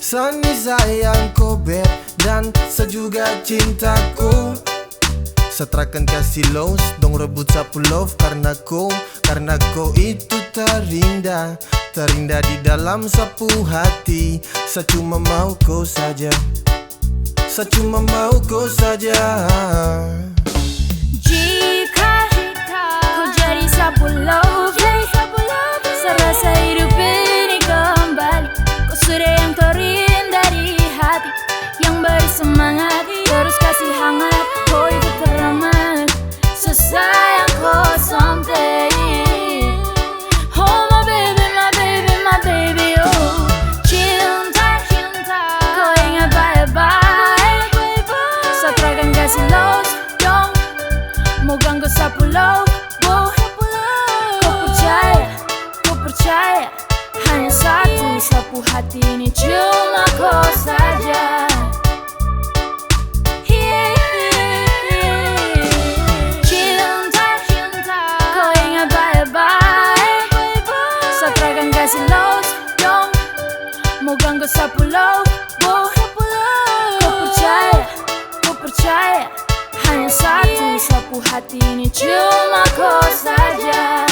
Sani sayang kau beb, dan saya juga cintaku. Setrakan kasih lows, dong rebut sapu love. Karena kau itu terindah di dalam sapu hati. Saya cuma mau kau saja, saya cuma mau kau saja. Jika kau jadi sapu lovely, serasa hidup ini kembali. Kau sudah yang terindah di hati, yang beri semangat, terus kasih hangat. Kau itu teramat, sesayang kau sampai. Oh my baby, my baby, my baby, oh cinta, kau ingat baik-baik. Satrakan kasih love dong, mau ganggu sapu love, oh. Kau percaya, hanya satu sapu hati ini cuma kau saja. Cinta, kau ingat baik-baik. Satrakan kasih love dong, mau ganggu sapu love, oh. Kau percaya, hanya satu sapu hati ini cuma kau saja.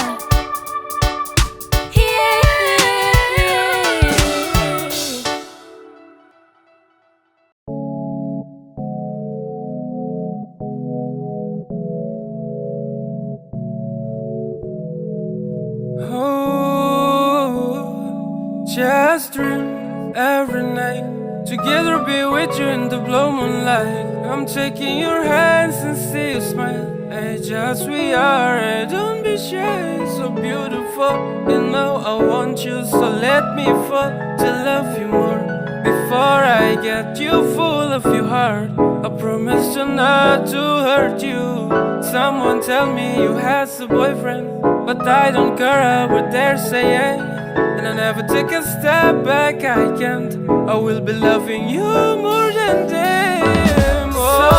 Just dream every night, together be with you in the blue moonlight. I'm taking your hands and see you smile. Hey, just we are, hey, don't be shy, so beautiful. You know I want you, so let me fall to love you more. Before I get you full of your heart, I promise to not to hurt you. Someone tell me you has a boyfriend, but I don't care what they're saying. And I never take a step back, I can't. I will be loving you more than them. Oh, so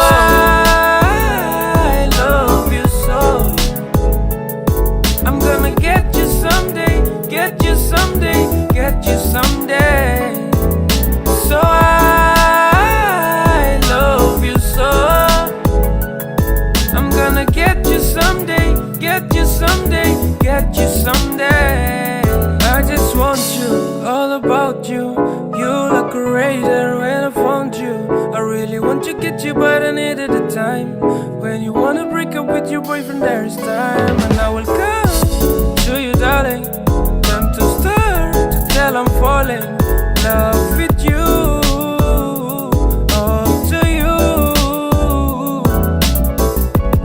I love you so. I'm gonna get you someday, get you someday, get you someday. So I love you so. I'm gonna get you someday, get you someday, get you someday. I just want you, all about you. You look greater when I found you. I really want to get you, but I needed the time. When you wanna break up with your boyfriend, there is time. And I will come to you, darling. Time to start to tell I'm falling in love with you. All to you.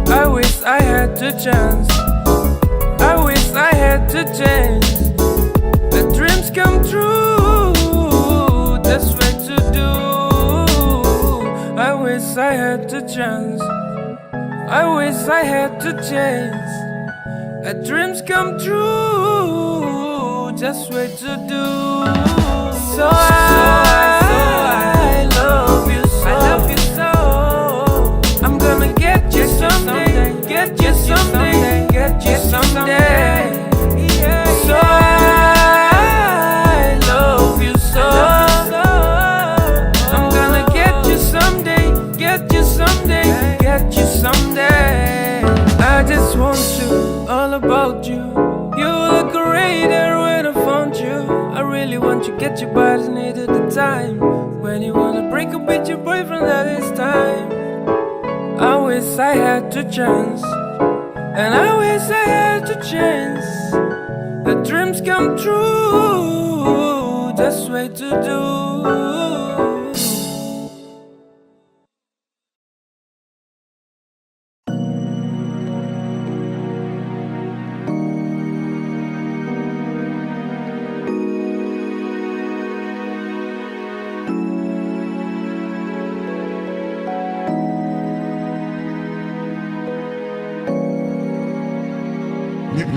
I wish to chance. I wish I had to change. Let dreams come true. That's way to do. I wish I had to chance. I wish I had to change. Let dreams come true. Just way to do. So I love you so. I love you so. I'm gonna get you someday. Get you someday. Get you someday. So I love you so. I'm gonna get you someday. Get you someday. Get you someday. I just want you, all about you. You look greater when I found you. I really want you, get you, but I needed the time. When you wanna break up with your boyfriend, that is time. I wish I had to chance, and I wish I had to chance. The dreams come true, that's way to do.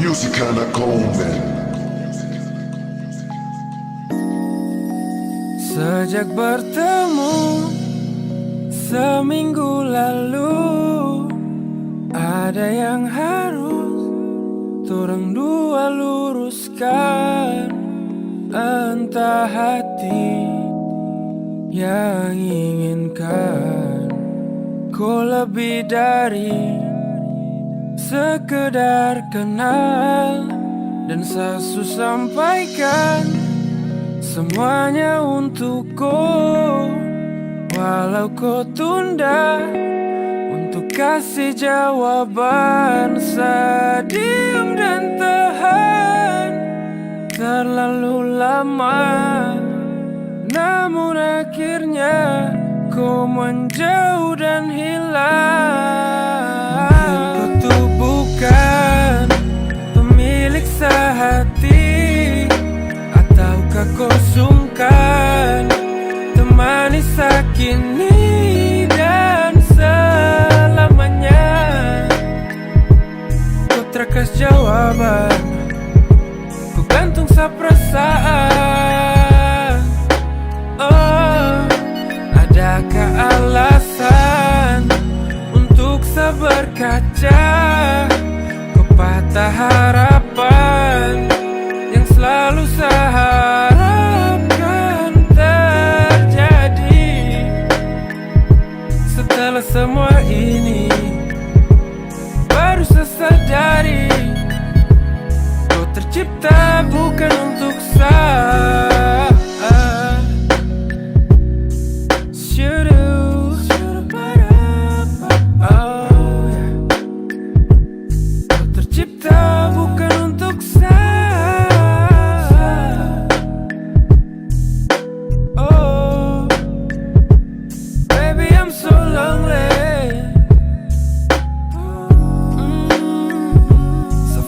Music anak konven. Sejak bertemu seminggu lalu, ada yang harus torang dua luruskan. Entah hati yang inginkan kau lebih dari sekedar kenal, dan sesu sampaikan semuanya untuk kau. Walau kau tunda untuk kasih jawaban, sediam dan tahan terlalu lama. Namun akhirnya kau menjauh dan hilang. Kau tuh bukan pemilik sehati, ataukah kau sungkan temani sakini dan selamanya. Kau terkas jawaban, ku gantung sa perasaan. Oh, adakah alasan untuk sabar kaca? Kau patah harapan yang selalu saya harapkan terjadi. Setelah semua ini baru saya sadari, kau tercipta bukan untuk saya.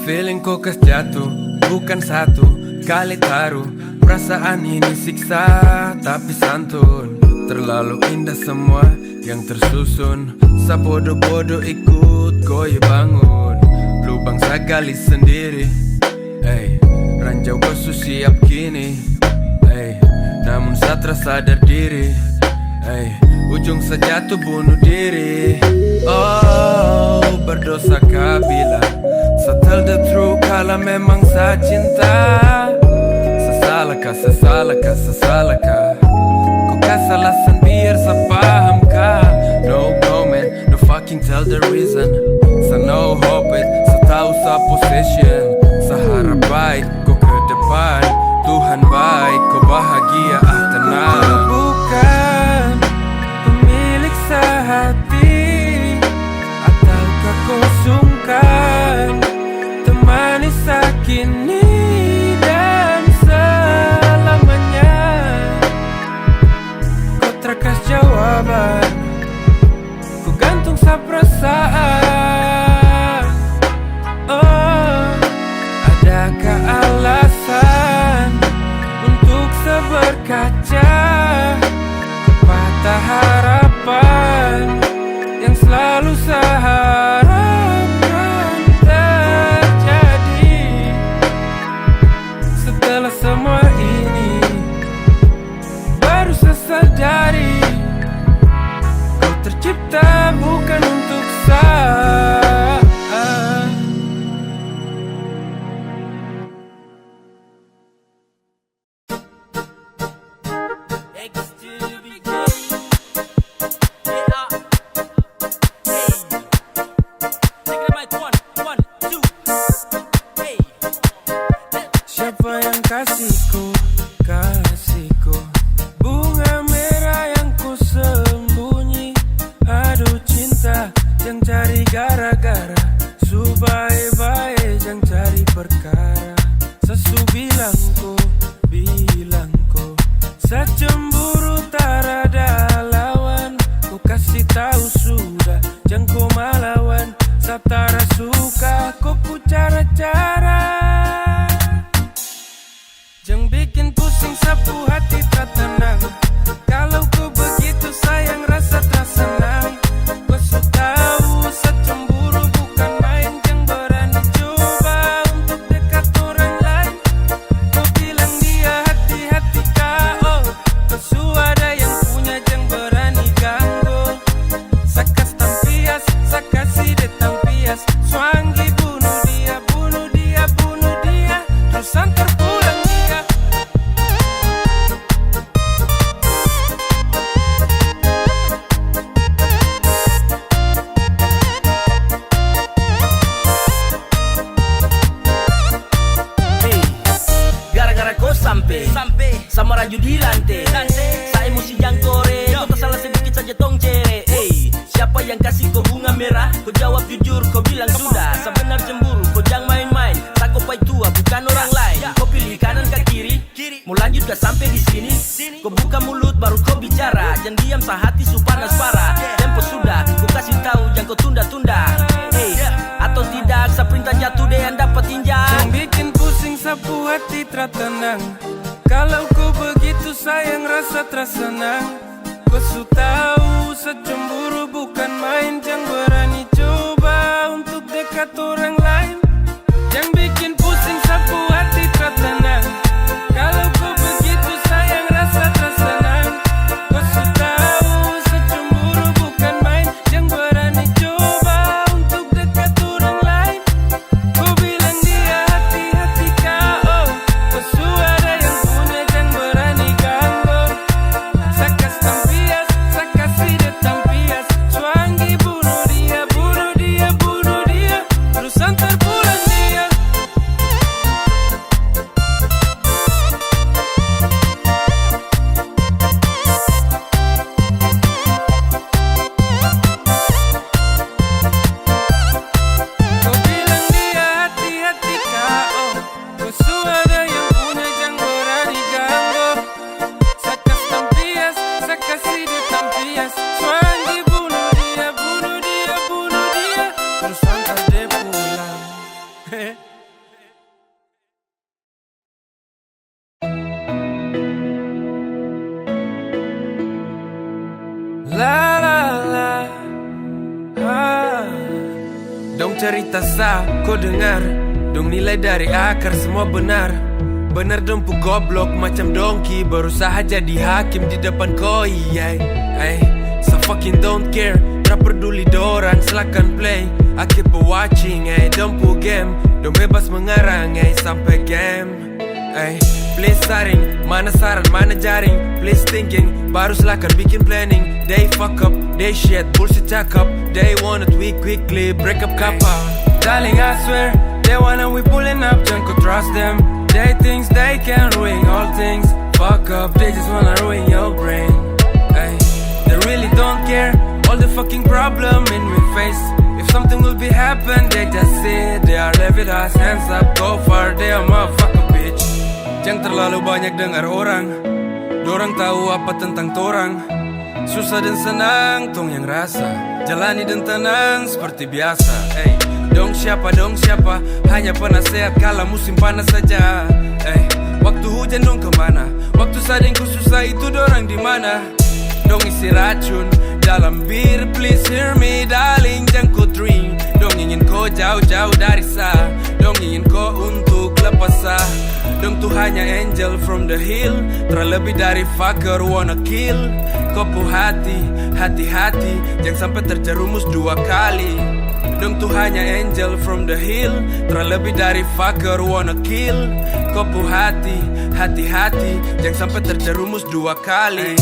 Feeling kau kas jatuh, bukan satu kali taruh. Perasaan ini siksa tapi santun. Terlalu indah semua yang tersusun. Sabodo-bodo ikut goy bangun. Lubang saya gali sendiri. Ranjau kau siap kini. Namun saya tersadar diri. Ujung saya jatuh bunuh diri. Oh, berdosa kabila. Saya tell the truth kalau memang saya cinta. Sesalahkah kau kasih alasan biar saya pahamkah? No comment, no fucking tell the reason. Saya no hope it, saya tahu saya possession. Saya harap baik kau ke depan. Tuhan baik kau bahagia tenang. Kau bukan pemilik sehati, ataukah kau sungkan temani sakini dan selamanya. Kau terkas jawaban, ku gantung sa perasaan. tampias. Swangi bunuh dia, bunuh dia, bunuh dia. Terus antar pulang dia. Gara-gara kau sampai sama raju di lantai. Saya mesti jangkore, kau tak salah sedikit saja tong cere. Siapa yang kasih kau bunga merah? Kau jawab jujur, kau bilang sudah. Sebenar cemburu, kau jangan main-main. Tak kau pai tua, bukan orang lain. Kau pilih kanan ke kiri, mau lanjut gak sampai di sini. Kau buka mulut baru kau bicara. Jangan diam sehati supanas parah. Tempo sudah, kau kasih tahu jangan kau tunda-tunda. Atau tidak, seperintah jatuh deh yang dapat tinjau. Yang bikin pusing sapu hati tenang. Kalau kau begitu sayang rasa tersenang. Kau su tahu secemburu bukan main. Jangan berani coba untuk dekat orang lain. Yang bikin pusing sapu hati tenang. Kalau kau begitu sayang rasa tersenang. Kau su tahu secemburu bukan main. Jangan berani coba untuk dekat orang lain. Kau bilang dia hati-hati kau. Kau su ada yang punya jangan berani ganggu. Sakas tampias, sakasi de tampias. Swangi bunuh dia, bunuh dia, bunuh dia. Terus antar pulang dia. Kau bilang dia hati-hati kau. Kau su ada yang punya jangan berani ganggu. Sakas tampias, sakasi de tampias. Swangi bunuh dia, bunuh dia, bunuh dia. Terus antar dia pulang. La la la, dong cerita sah, kau dengar. Dong nilai dari akar semua benar. Benar dong pu goblok macam dongki. Berusaha jadi hakim di depan koi. So fucking don't care. Tak peduli dorang silakan play. I keep watching, dong pu game. Dong bebas mengarang, sampai game. Please saring, mana saran, mana jaring. Please thinking, baru silakan bikin planning. They fuck up, they shit, bullshit cakap. They want it, we quickly break up kappa. Darling, I swear, they wanna we pulling up, jangan kau trust them. They thinks they can ruin all things. Fuck up, they just wanna ruin your brain. They really don't care, all the fucking problem in we face. If something will be happen, they just say they are levied us, hands up, go far, they are motherfucker bitch. Jangan terlalu banyak dengar orang. Dorang tahu apa tentang torang. Susah dan senang, tong yang rasa. Jalani dan tenang seperti biasa. Dong siapa, hanya penasehat kala musim panas saja. Waktu hujan dong kemana? Waktu sadingku susah itu dorang di mana? Dong isi racun dalam bir, please hear me darling, jangan kau dream. Dong ingin kau jauh-jauh dari sah. Dong ingin kau untuk lepas sah. Dong tuh hanya angel from the hill. Terlebih dari fucker wanna kill. Kau pu hati-hati, jangan sampai terjerumus dua kali. Dong tuh hanya angel from the hill. Terlebih dari fucker wanna kill. Kau pu hati-hati, jangan sampai terjerumus dua kali.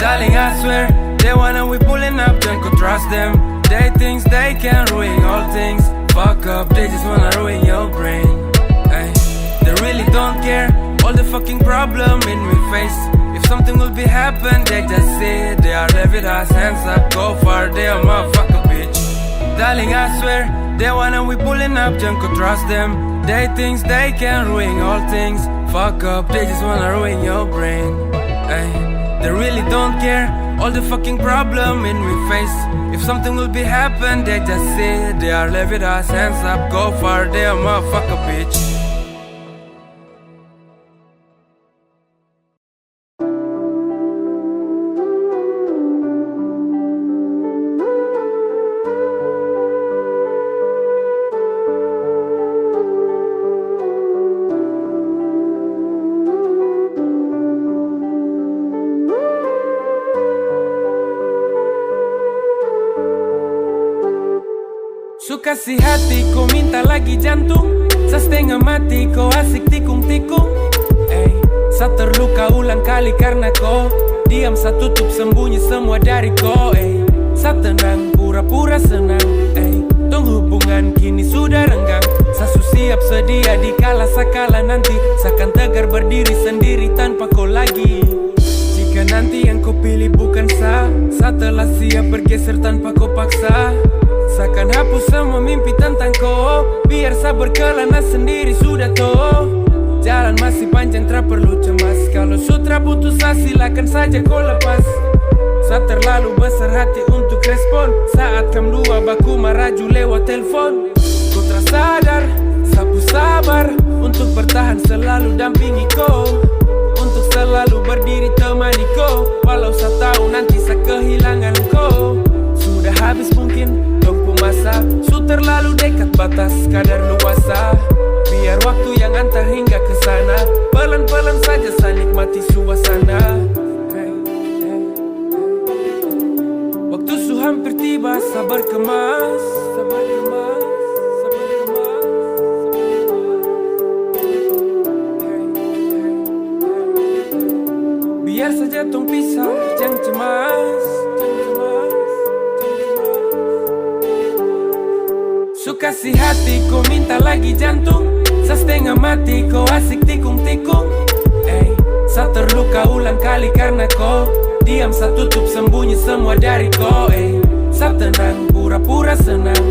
Darling, I swear, they wanna we pulling up, jangan kau trust them. They thinks they can ruin all things. Fuck up, they just wanna ruin your brain. They really don't care, all the fucking problem in we face. If something will be happen, they just say they are levied us, hands up, go far, they are motherfucker bitch. Darling, I swear, they wanna we pulling up, jangan kau trust them. They thinks they can ruin all things. Fuck up, they just wanna ruin your brain. They really don't care, all the fucking problem in we face. If something will be happen, they just say they are levied us, hands up, go far, they are motherfucker bitch. Suka si hati kau minta lagi jantung, setengah mati kau asik tikung-tikung. Sa terluka ulang kali karena kau diam, sa tutup sembunyi semua dari kau. Sa tenang pura-pura senang. Tong hubungan kini sudah renggang. Sa siap sedia dikala sakala nanti. Sakan tegar berdiri sendiri tanpa kau lagi. Jika nanti yang kau pilih bukan sa telah siap bergeser tanpa kau paksa. Sakan hapus semua mimpi tentang kau, biar sa berkelana sendiri sudah toh. Jalan masih panjang, tak perlu cemas. Kalau sutra putus asa, silakan saja kau lepas. Sa terlalu besar hati untuk respon saat kam dua baku maraju lewat telepon. Ku tersadar, sapu sabar untuk bertahan selalu dampingi kau, untuk selalu berdiri temani kau. Walau sa tahu nanti sa kehilangan kau. Sudah habis mungkin tunggu masa, su terlalu dekat batas kadar luasa. Biar waktu yang antar hingga ke sana, pelan-pelan saja saya nikmati suasana. Waktu su hampir tiba, sabar kemas. Biar saja tong pisah, jangan cemas. Suka si hati kau minta lagi jantung, setengah mati kau asik tikung-tikung. Sa terluka ulang kali karena kau diam, sa tutup sembunyi semua dari kau. Sa tenang pura-pura senang.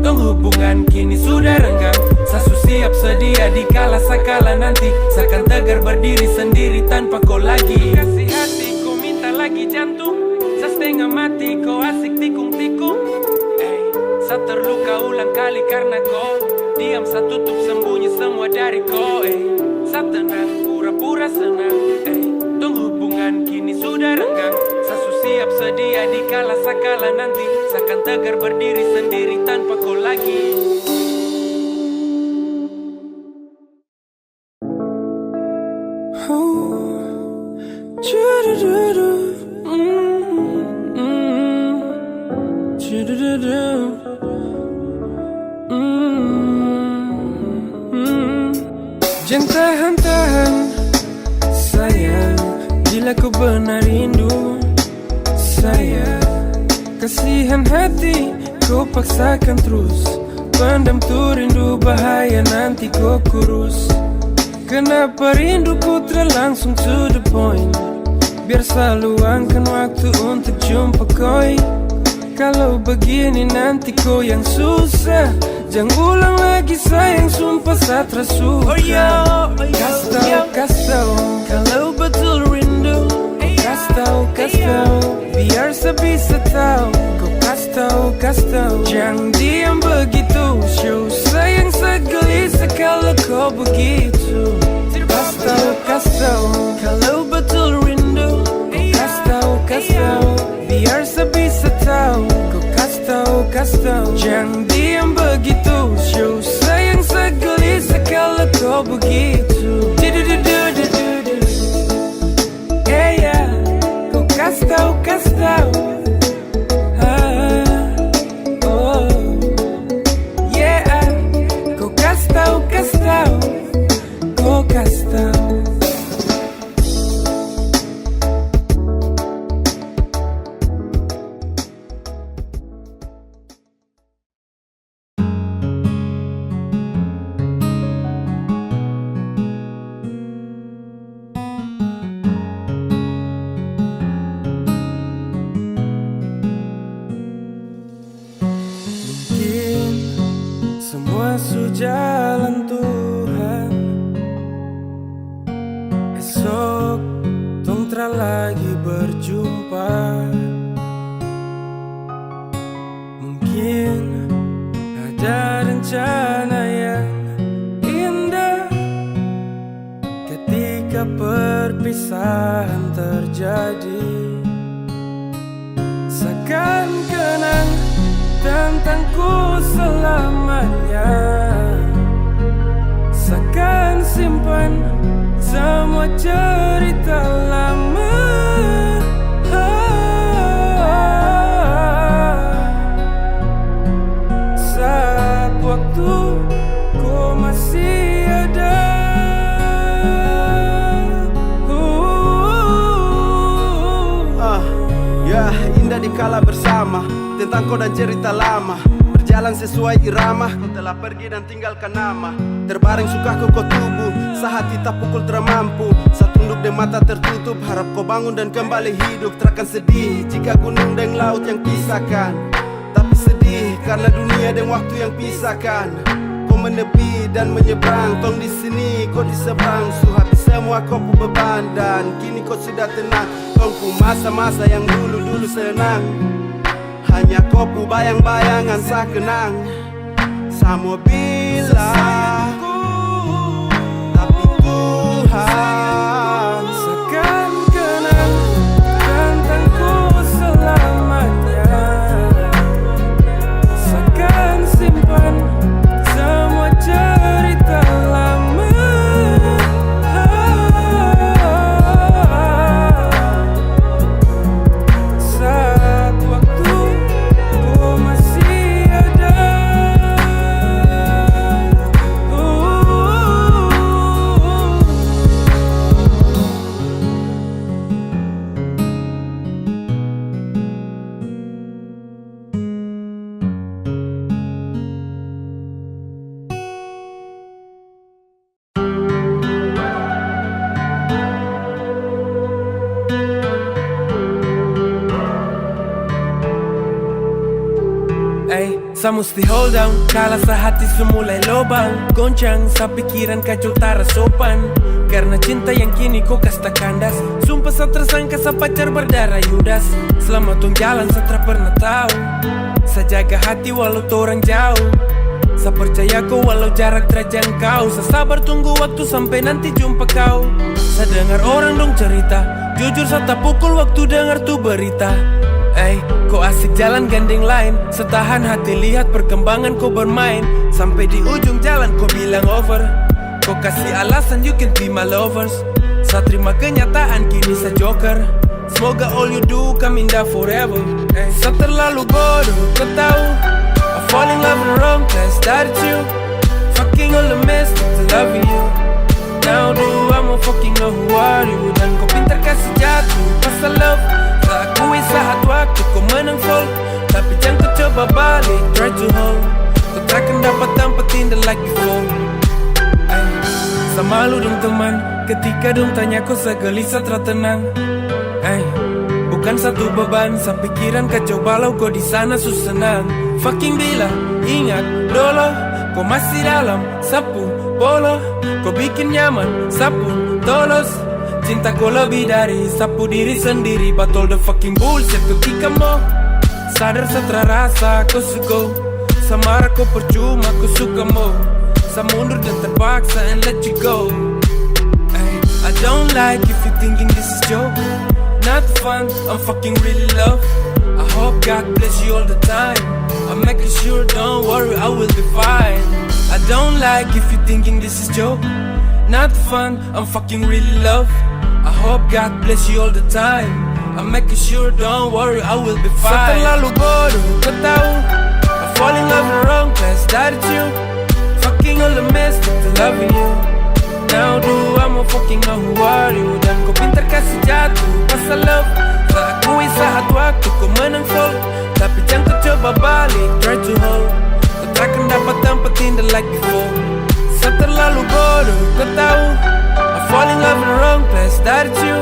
Tong hubungan kini sudah renggang. Sa siap sedia dikala sakala nanti. Sakan tegar berdiri sendiri tanpa kau lagi. Suka si hati kau minta lagi jantung, setengah mati kau asik tikung-tikung. Sa terluka ulang kali karena kau diam, sa tutup sembunyi semua dari kau. Sa tenang pura-pura senang. Tong hubungan kini sudah renggang. Sa siap sedia dikala sakala nanti. Sakan tegar berdiri sendiri tanpa kau lagi. Jangan tahan-tahan sayang, bila kau benar rindu sayang. Kasihan hati kau paksakan terus, pendam tuh rindu bahaya nanti kau kurus. Kenapa rinduku terlangsung to the point, biar selalu luangkan waktu untuk jumpa koi. Kalau begini nanti kau yang susah, jangan ulang lagi sayang, sumpah saya tersuka. Kas tau, kalau betul rindu. Kas tau, biar saya bisa tahu. Kau kas tau, jangan diam begitu. Show sayang segelisah kalau kau begitu. Kas tau, kalau betul rindu. Kas tau, biar saya bisa tahu. Kau kas tau, jangan diam begitu. Show sayang segelisah kalau kau begitu. Yeah, kau kas tau. Yeah, kau kas tau. Kau kas tau. Jalan Tuhan, esok tong tra lagi berjumpa. Mungkin ada rencana yang indah ketika perpisahan terjadi. Seakan kenang tentangku selamanya. Seakan simpan semua cerita lama. kala bersama, tentang kau dan cerita lama. Berjalan sesuai irama, kau telah pergi dan tinggalkan nama. Terbaring suka kau tubuh, sehati tak pukul termampu. Satu tunduk dan mata tertutup, harap kau bangun dan kembali hidup. Terakan sedih jika gunung dan laut yang pisahkan, tapi sedih karena dunia dan waktu yang pisahkan. Kau menepi dan menyeberang, tong di sini kau di seberang. Habis semua kau pu beban dan kini kau sudah tenang. Tongku masa-masa yang dulu-dulu senang, hanya kau pu bayang-bayangan sa kenang. Samo bilang, tapi Tuhan seakan kenang tentangku selamanya, seakan simpan semua cerita lama. Saat waktu ku masih ada, sa mesti hold down, kala sa hati semulai lobang. Goncang sa pikiran kacau tara sopan, karena cinta yang kini kau kasta kandas. Sumpah sa tersangka sa pacar berdarah Yudas. Selama tong jalan sa tak pernah tahu, sa jaga hati walau torang jauh. Sa percaya kau walau jarak terjangkau. Sa sabar tunggu waktu sampai nanti jumpa kau. Sa dengar orang dong cerita, jujur sa tak pukul waktu dengar tu berita. Kau asik jalan gandeng lain, setahan hati lihat perkembangan kau bermain. Sampai di ujung jalan kau bilang over, kau kasih alasan you can be my lovers. Sa terima kenyataan kini sa joker, semoga all you do come indah forever. Sa terlalu bodoh kau tahu, I fall in love in the wrong place, that's you. Fucking all the mess to loving you. Now do I mau fucking know who are you. Dan kau pintar kasih jatuh pasal love. Tak akui saat waktu kau menang fall, tapi jangan kau coba balik, try to hold. Kau takkan dapat dampatin the like before. Sa malu dong teman, ketika dong tanya kau segelisah tertenang. Bukan satu beban, sa pikiran kacau balau kau di sana susenang. Fucking bila, ingat dolo, kau masih dalam sapu bolo. Kau bikin nyaman, sapu tolos. Cinta kau lebih dari sapu diri sendiri. But all the fucking bullshit ketika mau sadar setelah rasa kau suka. Samara kau percuma kau suka mau. Sa mundur dan terpaksa and let you go. I don't like if you thinking this is joke, not fun, I'm fucking really love. I hope God bless you all the time, I'm making sure don't worry I will be fine. I don't like if you thinking this is joke, not fun, I'm fucking really love. I hope God bless you all the time, I'm making sure don't worry I will be fine. Sa terlalu bodoh kau tahu, I fall in love in the wrong place, that's you. Fucking all the mess to loving you. Now do I mau fucking know who are you. Dan kau pintar kasih jatuh pasal love. Tak akui saat waktu kau menang fall, tapi jangan kau coba balik, try to hold. Kau takkan dapat dampatin the like before. Sa terlalu bodoh kau tahu, I fall in love in the wrong place, that's you.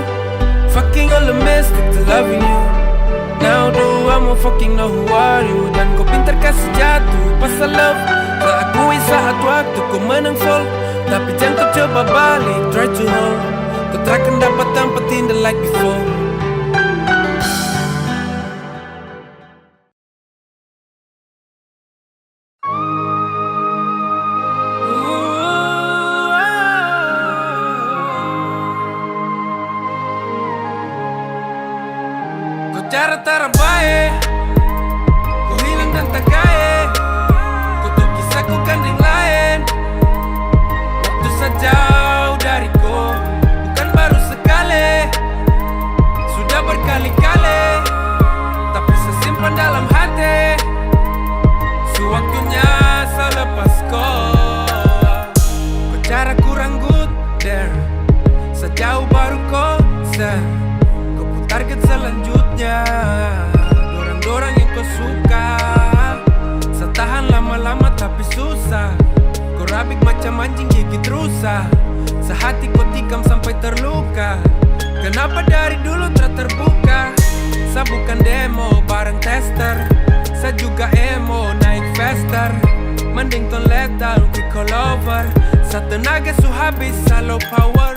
Fucking all the mess to loving you. Now do I mau fucking know who are you. Dan kau pintar kasih jatuh pasal love. Tak akui saat waktu kau menang fall, tapi jangan kau coba balik, try to hold. Kau takkan dapat dampatin the like before. Kau cara tarabae, kau hilang dan tak kaya. Kau tuh kisahku gandeng lain, waktu sejauh dariku, bukan baru sekali, sudah berkali-kali, tapi sesimpan dalam hati. Sewaktunya saya lepas kau. Kau cara kurang good there, sejauh baru kau set. Kau pun target selanjutnya, orang memancing gigit rusa. Sehati kau tikam sampai terluka. Kenapa dari dulu terbuka? Sa bukan demo bareng tester. Sa juga emo naik faster. Mending ton lethal we call over. Sa tenaga su habis sa low power.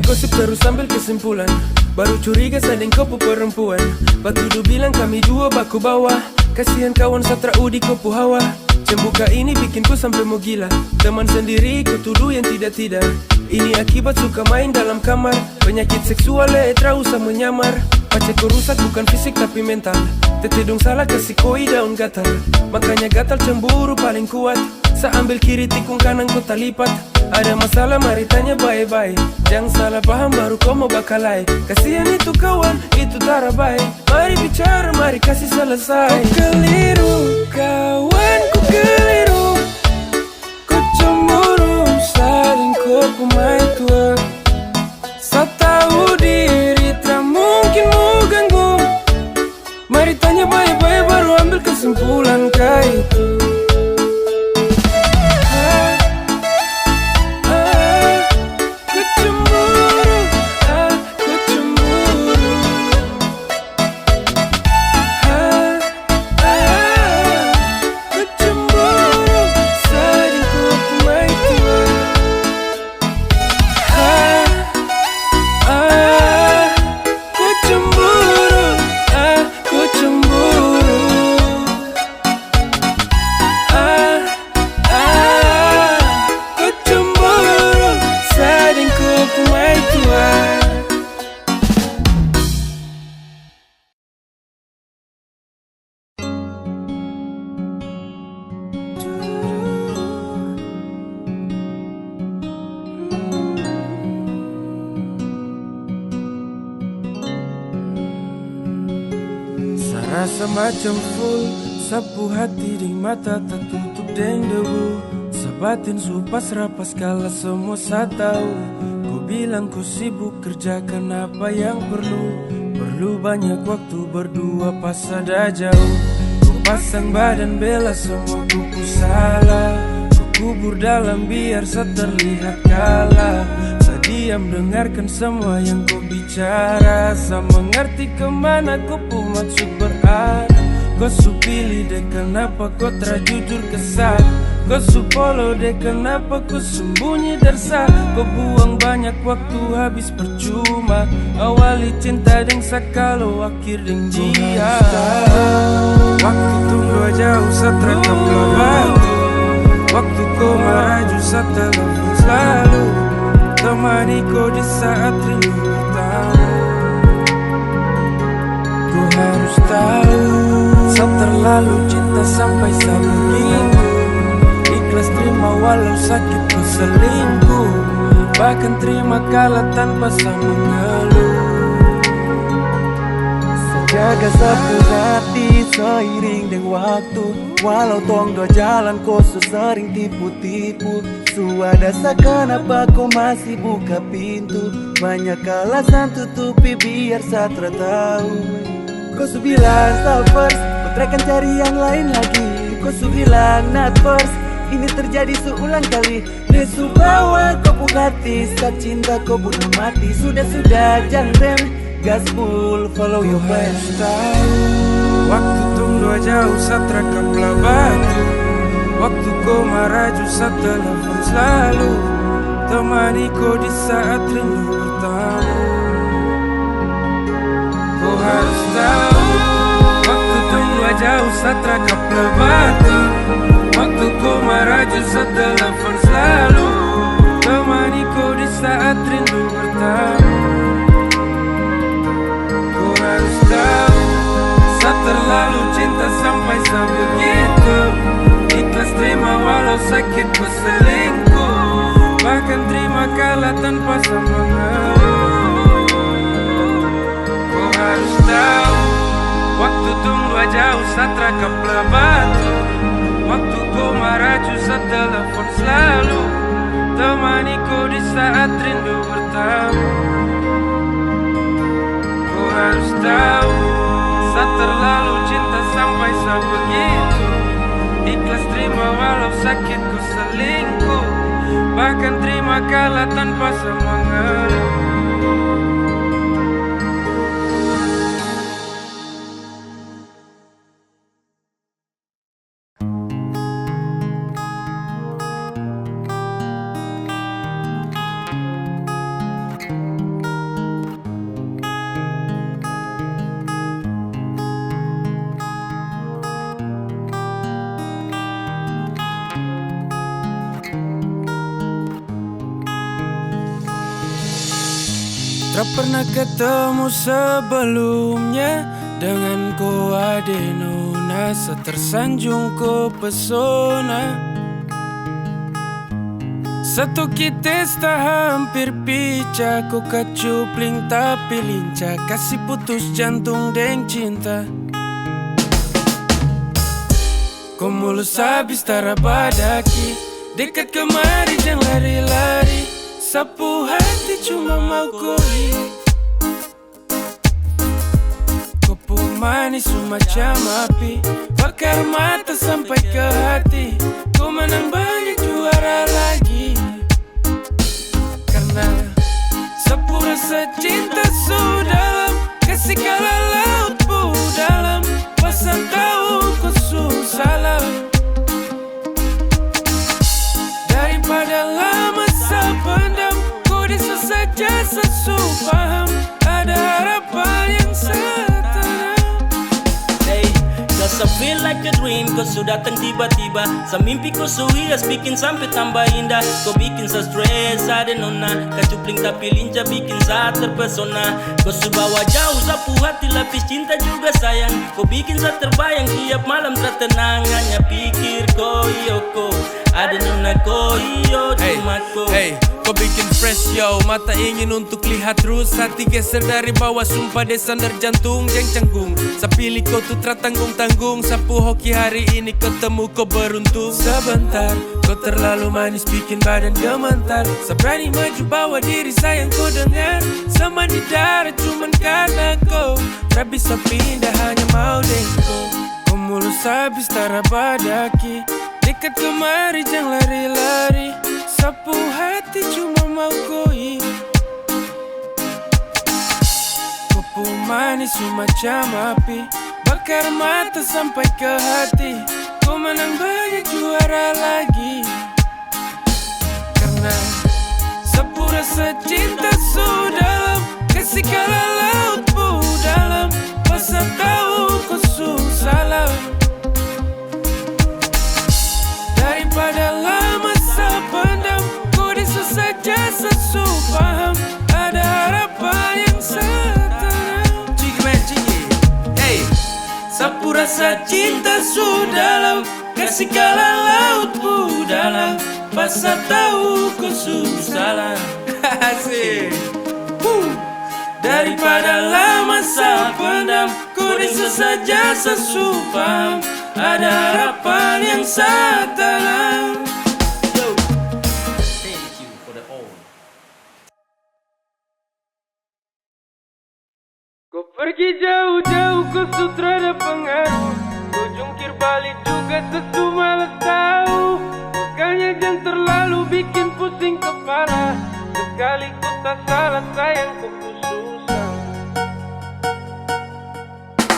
Gosip terus ambil kesimpulan. Baru curiga sadeng kopu perempuan. Batudu bilang kami dua baku bawah. Kasihan kawan Satra Udi kopu hawa. Cembuka ini bikinku sampai mau gila. Teman sendiri ku tuduh yang tidak-tidak. Ini akibat suka main dalam kamar. Penyakit seksual tak usah menyamar. Pacarku rusak bukan fisik tapi mental. Tetedung salah kasih koi daun gatal. Makanya gatal cemburu paling kuat. Sa ambil kiri tikung kanan kota lipat. Ada masalah mari tanya baik-baik. Jangan salah paham baru kau mau bakalai. Kasihan itu kawan, itu tara baik. Mari bicara, mari kasih selesai. Ku keliru, kawan ku keliru. Ku cemburu, saling ku main tua. Sa tahu diri tak mungkin mau ganggu. Mari tanya baik-baik baru ambil kesimpulan kayak itu. Rasa macam full, sapu hati di mata tertutup deng debu. Sabatin su pasrah-pas kala semua sa tahu. Ku bilang ku sibuk kerjakan apa yang perlu. Perlu banyak waktu berdua pas ada jauh. Ku pasang badan bela semua kuku salah. Ku kubur dalam biar terlihat kalah. Sa diam dengarkan semua yang kau bicara. Sa mengerti kemana kau pun maksud berada. Kau su pilih deh kenapa kau terjujur kesal. Kau supolo deh kenapa kau sembunyi dersa. Kau buang banyak waktu habis percuma. Awali cinta deng sakalo akhir deng dia. Waktu tunggu jauh setra kapal batu. Waktu kau maraju setelah selalu temani kau di saat rindu pertama. Kau harus tahu saat terlalu cinta sampai sebegitu. Ikhlas terima walau sakit ku selingkuh. Bahkan terima kalah tanpa sama mengeluh. Jaga sapu hati seiring dengan waktu. Walau tong dua jalan kau sering tipu-tipu. Suada kenapa kau masih buka pintu. Banyak alasan tutupi biar Satra tahu. Kau su bilang stop first, kau trekan cari yang lain lagi. Kau su bilang not first, ini terjadi seulang kali. Nesu bawa kau hati, saat cinta kau bunuh mati. Sudah jangan rem, gas full, follow your plan. Waktu tunggu jauh Satra kapal batu. Waktu kau maraju saat telepon selalu temani kau di saat rindu pertama. Kau harus tahu waktu tunggu jauh Satra kapal batu. Waktu kau maraju saat telepon selalu temani kau di saat rindu pertama. Kau harus tahu saat terlalu cinta sampai sebegitu. Ikhlas terima walau sakit ku selingkuh. Bahkan terima kalah tanpa sama mengeluh. Kau harus tahu waktu tunggu jauh Satra kapal batu. Waktu kau maraju saat telepon selalu temani kau di saat rindu pertama. Kau harus tahu saat terlalu cinta sampai sebegitu. Ikhlas terima walau sakit ku selingkuh. Bahkan terima kalah tanpa semangat. Tak pernah ketemu sebelumnya. Dengan kau ada nona, setersanjung kau pesona. Satu kita hampir pecah. Kau kacupling tapi lincah. Kasih putus jantung deng cinta. Kau mulus habis tara badaki. Dekat kemari jangan lari-lari. Sapu hati cuma mau kau lihat. Kopu manis semacam api, bakar mata sampai ke hati. Kau menang banyak juara lagi. Karena sapu rasa cinta sudah kasih kala laut pu dalam. Pasang tahu kau salah. Daripada lama sependam, kau desa saja sesu paham. Ada harapan yang setenang. Hey, does it feel like a dream? Kau sudah datang tiba-tiba. Semimpi kau suhias bikin sampai tambah indah. Kau bikin saya stres, ada nona. Kacupling tapi lincah bikin saya terpesona. Kau bawa jauh sapu hati lapis cinta juga sayang. Kau bikin saya terbayang tiap malam tertenang. Hanya pikir kau yoko. Ada nona kau iyo cuma kau. Hey, kau bikin fresh yo. Mata ingin untuk lihat terus. Hati geser dari bawah. Sumpah desandar jantung jeng canggung. Sapilih kau tuh tanggung-tanggung. Sapu hoki hari ini ketemu kau beruntung. Sebentar, kau terlalu manis bikin badan gemetar. Seberani maju bawa diri sayang kau dengar. Sama di darat cuman karena kau. Tak bisa pindah hanya mau deh kau. Kau mulus habis tara badaki. Dekat kemari jangan lari-lari. Sapu hati cuma mau koi. Kopu manis semacam api, bakar mata sampai ke hati. Kau menang banyak juara lagi. Ku rasa cinta sudah kasih kala lautku dalam. Pasal tahu ku salah. Asik. Daripada lama saya pendam, ku bisa saja sesupam. Ada harapan yang saya tanam. Thank you for the all. Kau pergi jauh-jauh ke sutrada pengaruh. Kau jungkir balik juga sesu malas tahu. Makanya jangan terlalu bikin pusing kepala. Sekali ku tak salah sayang ku susah.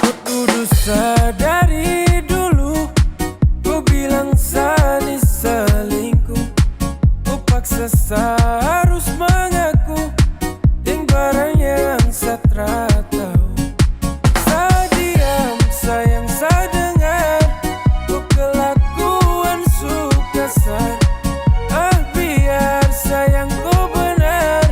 Ku kudu sadari dulu. Ku bilang Sani selingkuh. Ku paksa harus mengaku. Deng barang yang satra tahu. Saya diam sayang saya dengar. Ku kelakuan suka sar. Biar sayang ku benar.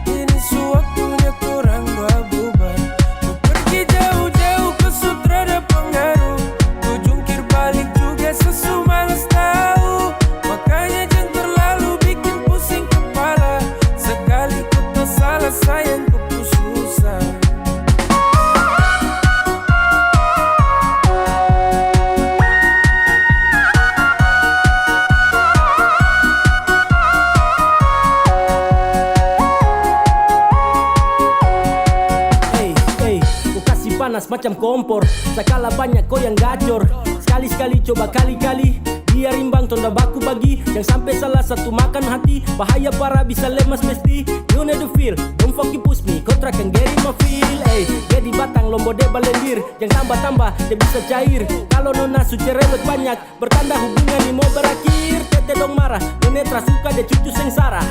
Ini sewaktunya kurang dua bubar. Ku pergi jauh-jauh ke sutrada pengaruh. Ku jungkir balik juga sesu malas tahu. Makanya jangan terlalu bikin pusing kepala. Sekali ku tak salah sayang ku susah. Hey, ku kasih panas macam kompor. Sekala banyak kau yang gacor. Sekali-sekali coba kali-kali. Biar imbang tonda baku bagi. Jangan sampai salah satu makan hati. Bahaya parah bisa lemas pasti. You know the feel, don't fucking push me. Kau trakan geri ma feel. Jadi batang lombo de balendir. Jangan tambah-tambah, dia bisa cair. Kalau nona su cerewet banyak. Bertanda hubungan ini mau berakhir. Tete dong marah, nenetra suka dia cucu sengsara.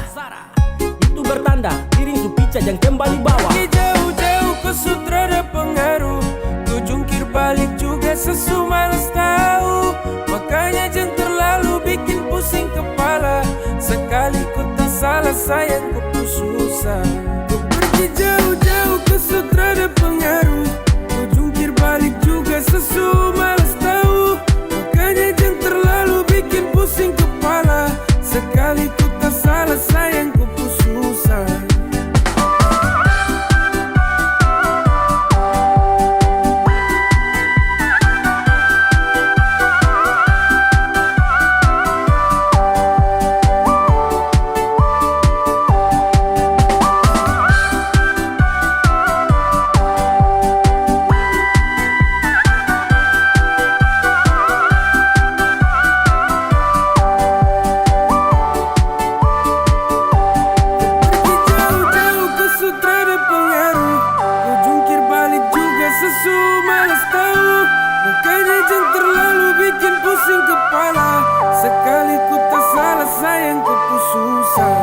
Itu bertanda, piring su pica jangan kembali bawah. Pergi jauh-jauh ke sutrada pengaruh. Ku jungkir balik juga sesu malas tahu. Makanya jangan terlalu bikin pusing kepala. Sekali ku tak salah sayang ku susah. Ku pergi jauh-jauh ke sutrada pengaruh. Ku jungkir balik juga sesu malas tahu. Makanya jangan terlalu bikin pusing kepala. Sekali ku tak salah sayang ku susah. Jauh-jauh ke sutrada pengaruh. Ku jungkir balik juga sesu malas tahu. Makanya jangan terlalu bikin pusing kepala. Sekali ku tak salah sayang ku susah.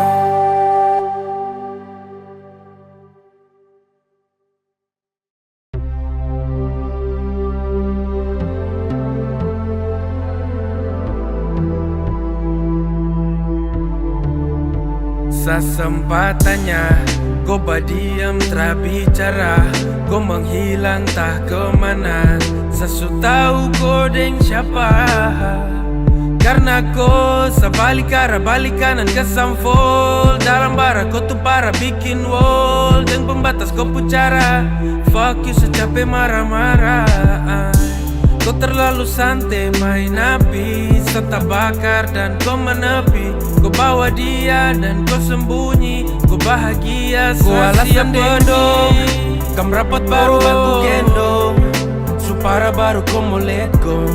Sesempatannya kau berdiam tak bicara. Kau menghilang tak kemana. Sesu tahu kau deng siapa. Karena kau sebalik arah balik kanan ke samfol. Dalam bara kau tuh parah bikin wall. Dan pembatas kau pucara. Fuck you secapek marah-marah. Kau terlalu santai main api. Serta bakar dan kau menepi. Kau bawa dia dan kau sembunyi. Kau bahagia kau alasan bodoh. Kam rapat baru aku gendong. Supara baru kau mau let go.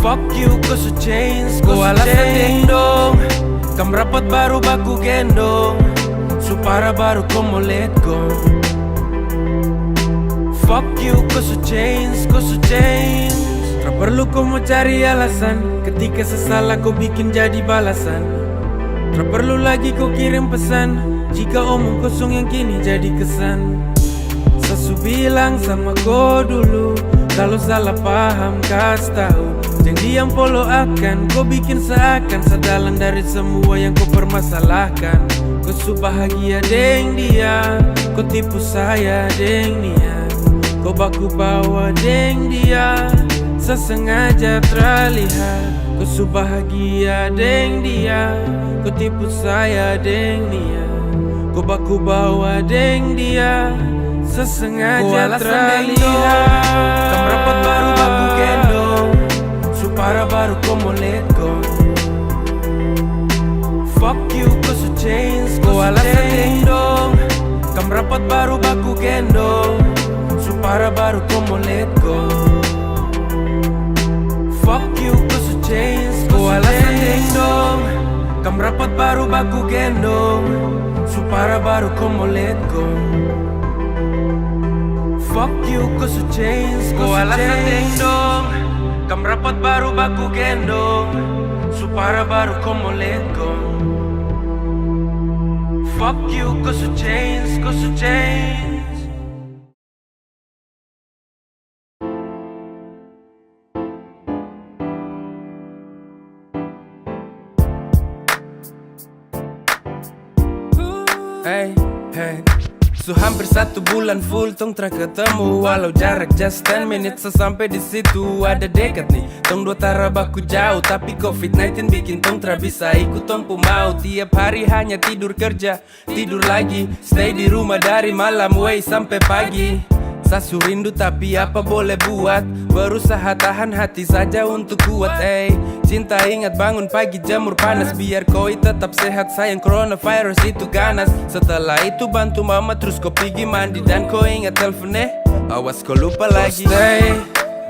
Fuck you kau su change. Kau alasan dong. Kam rapat baru baku gendong. Supara baru kau mau let go. Fuck you kau su change. Kau su change. Tak perlu kau mau cari alasan. Ketika sesalah kau bikin jadi balasan. Tak perlu lagi kau kirim pesan. Jika omong kosong yang kini jadi kesan. Sesu bilang sama kau dulu. Kalau salah paham kasih tahu. Jangan diam polo akan. Kau bikin seakan sedalan dari semua yang kau permasalahkan. Kau su bahagia deng dia. Kau tipu saya deng dia. Kau baku bawa deng dia, sesengaja terlihat. Kau su bahagia deng dia, kau tipu saya deng dia. Kau baku bawa deng dia, sesengaja terlihat. Kam rapat baru baku gendong, supara baru kau mau let go. Fuck you, kau su change, kau alasan deng dong. Kam rapat baru baku gendong, supara baru kau mau let go. Fuck you, kau su change, kau alasan deng dong. Kam rapat baru baku gendong, supara baru kau mau let go. Fuck you, kau su change, kau alasan deng dong. Kam rapat baru baku gendong, supara baru kau mau let go. Fuck you, kau su change, kau su change. Hey, hey. So hampir 1 bulan full tong tra ketemu. Walau jarak just 10 minutes sampai di situ. Ada dekat nih, tong dua tara baku jauh. Tapi COVID-19 bikin tong tra bisa ikut tong mau. Tiap hari hanya tidur kerja, tidur lagi. Stay di rumah dari malam way sampai pagi. Sasu rindu tapi apa boleh buat. Berusaha tahan hati saja untuk kuat. Cinta ingat bangun pagi jamur panas. Biar koi tetap sehat sayang, coronavirus itu ganas. Setelah itu bantu mama terus kau pergi mandi. Dan kau ingat teleponnya, awas kau lupa lagi. Stay,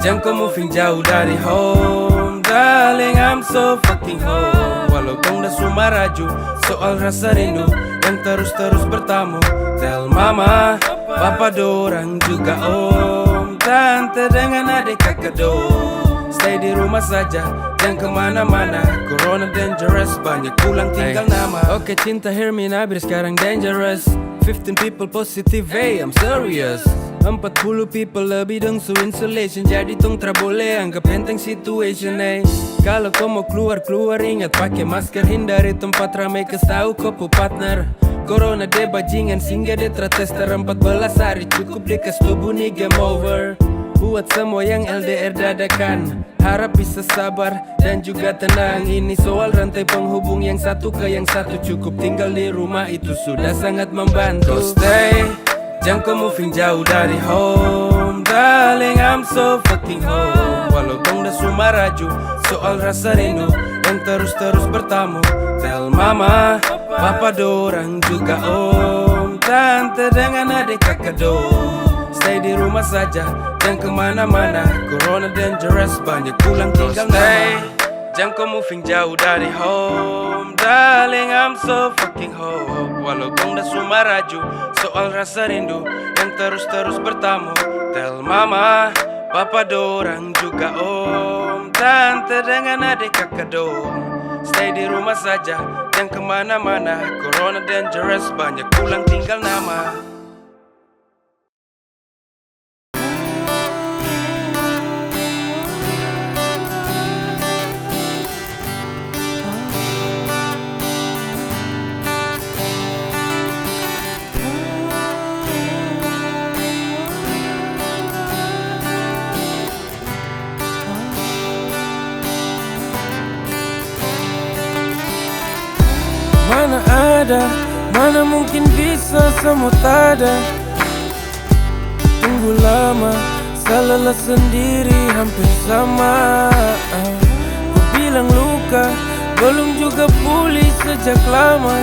jangan kau moving jauh dari home. Darling I'm so fucking home. Walau tong dah semua raju soal rasa rindu yang terus-terus bertamu. Tell mama, papa dorang juga om, tante dengan adik kakak dong. Stay di rumah saja, jangan kemana-mana. Corona dangerous, banyak pulang tinggal nama. Oke cinta hear me nabir sekarang dangerous. 15 people positive, hey I'm serious. 40 people lebih dong so insulation. Jadi tong tra boleh anggap enteng situation. Kalau kau mau keluar ingat pakai masker. Hindari tempat ramai kesau kau pu partner. Corona de bajingan sehingga de tester 14 hari cukup dekas tubuh nih game over. Buat semua yang LDR dadakan, harap bisa sabar dan juga tenang. Ini soal rantai penghubung yang satu ke yang satu. Cukup tinggal di rumah itu sudah sangat membantu. So stay, jangan kau moving jauh dari home. Darling I'm so fucking home. Walau tong dah semua raju soal rasa rindu yang terus-terus bertamu. Tell mama, papa dorang juga om, tante dengan adik kakak dong. Stay di rumah saja, jangan kemana-mana. Corona dangerous, banyak pulang tinggal nama. Jangan kau moving jauh dari home. Darling I'm so fucking home. Walau tong dah semua raju soal rasa rindu yang terus-terus bertamu. Tell mama, papa dorang juga om, tante dengan adik kakak dong. Stay di rumah saja, jangan kemana-mana. Corona dangerous, banyak pulang tinggal nama. Mana ada, mana mungkin bisa semua tak ada. Tunggu lama, salah sendiri hampir sama. Ku bilang luka, belum juga pulih sejak lama.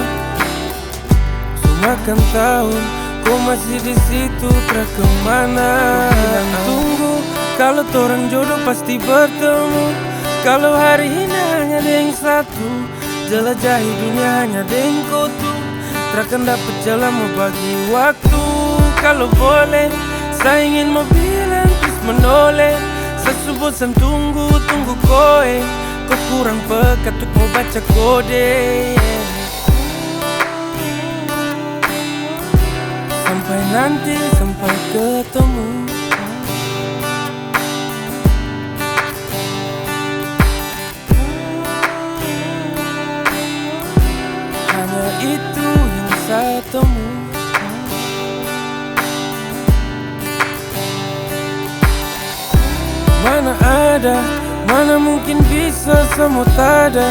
Semakan tahun, kau masih di situ tak kemana. Bilang tunggu, kalau torang jodoh pasti bertemu. Kalau hari ini hanya ada yang satu, jelajahi dunia hanya dengan tuh. Takkan dapat jalan mau bagi waktu. Kalau boleh, saya ingin mau bilang please menoleh. Sesubosan tunggu koe. Kau kurang peka tuh mau baca kode. Sampai nanti, sampai ketemu. Itu yang saya temu. ada, mana mungkin bisa semua tak ada.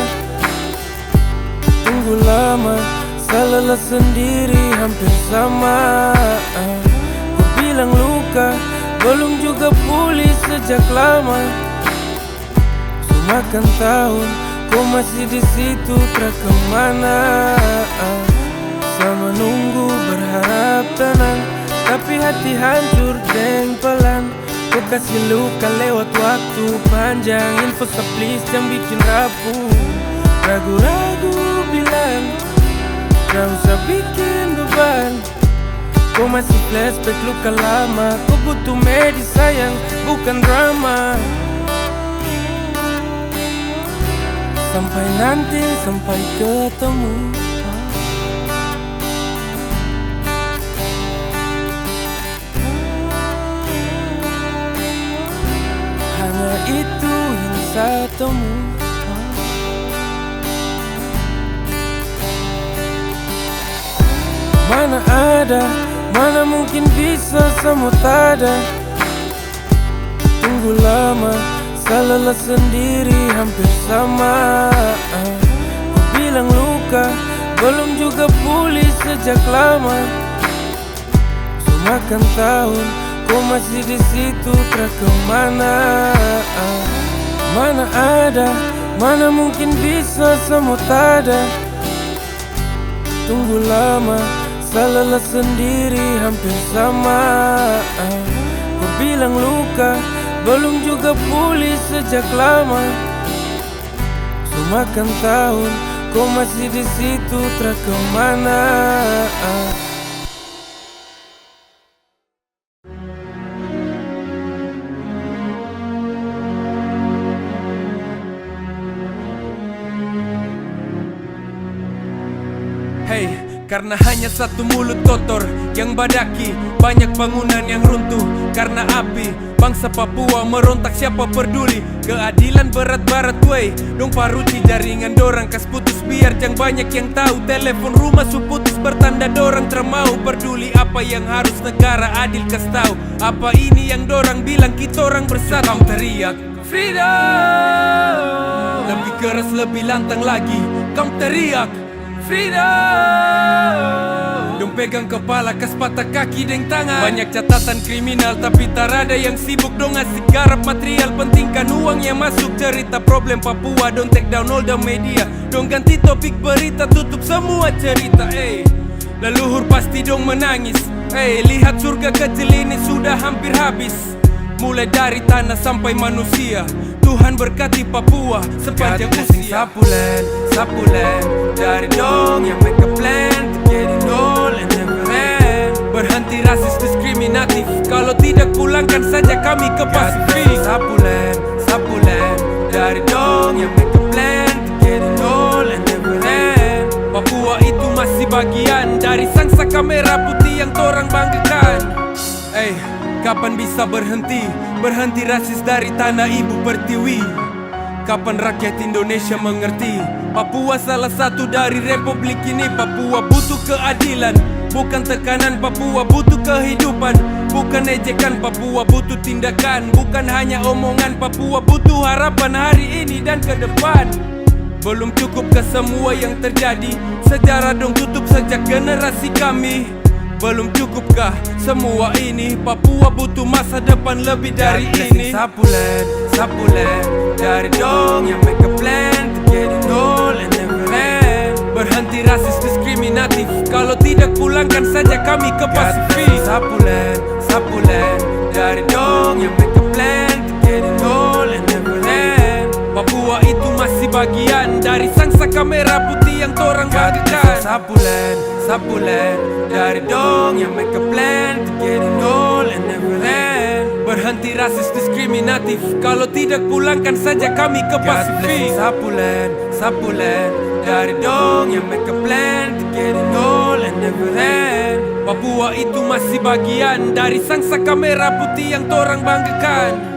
Tunggu lama, selalu sendiri hampir sama. Ku bilang luka, belum juga pulih sejak lama. Semakan tahun, kau masih di situ tak kemana. Sama nunggu berharap tenang, tapi hati hancur deng pelan. Kau kasih luka lewat waktu panjang. Info please yang bikin rapuh. Ragu-ragu bilang gak usah bikin beban. Kau masih flashback luka lama. Kau butuh medis sayang, bukan drama. Sampai nanti, sampai ketemu. Hanya itu yang saya temu. Mana ada, mana mungkin bisa semua tak ada. Tunggu lama, selalu sendiri hampir sama. Ku bilang luka, belum juga pulih sejak lama. Semakan tahun, kau masih di situ tak kemana. Mana ada, mana mungkin bisa semua tak ada. Tunggu lama, selalu sendiri hampir sama. Ku bilang luka, belum juga pulih sejak lama. Semakan tahun, kau masih di situ tak kemana. Hey, karena hanya satu mulut kotor yang badaki, banyak bangunan yang runtuh karena api. Bangsa Papua merontak, siapa peduli? Keadilan berat barat wey, dong paruti jaringan dorang kas putus biar jang banyak yang tahu. Telepon rumah su putus bertanda dorang termau peduli. Apa yang harus negara adil kas tahu? Apa ini yang dorang bilang kita orang bersatu? Kamu teriak freedom, lebih keras lebih lantang lagi. Kamu teriak freedom, dong pegang kepala kas patah kaki deng tangan. Banyak catatan kriminal tapi tak ada yang sibuk dong asik garap material. Pentingkan uang yang masuk. Cerita problem Papua dong take down all the media. Dong ganti topik berita, tutup semua cerita. Leluhur pasti dong menangis. Lihat surga kecil ini sudah hampir habis. Mulai dari tanah sampai manusia, Tuhan berkati Papua sepanjang usia. Sapulen, dari dong yang make a plan to get it all and never end. Berhenti rasis diskriminatif, kalau tidak pulangkan saja kami ke Pasifik. Sapulen, dari dong yang make a plan to get it all and never end. Papua itu masih bagian dari sang saka merah putih yang torang banggakan. Kapan bisa berhenti? Berhenti rasis dari tanah ibu pertiwi. Kapan rakyat Indonesia mengerti? Papua salah satu dari republik ini. Papua butuh keadilan, bukan tekanan. Papua butuh kehidupan, bukan ejekan. Papua butuh tindakan, bukan hanya omongan. Papua butuh harapan hari ini dan ke depan. Belum cukup ke semua yang terjadi? Sejarah dong tutup sejak generasi kami. Belum cukupkah semua ini? Papua butuh masa depan lebih dari ini. Sapulen, dari dong yang make a plan to get it all and never end. Berhenti rasis diskriminatif, kalau tidak pulangkan saja kami ke Pasifik. Sapulen, dari dong yang make a plan to get it all and never end. Papua itu masih bagian dari sang saka merah putih yang torang banggakan. Sapulen, dari dong yang make a plan to get it all and never end. Berhenti rasis diskriminatif, kalau tidak pulangkan saja kami ke Pasifik. Sapulen, dari dong yang make a plan to get it all and never end. Papua itu masih bagian dari sang saka merah putih yang torang banggakan.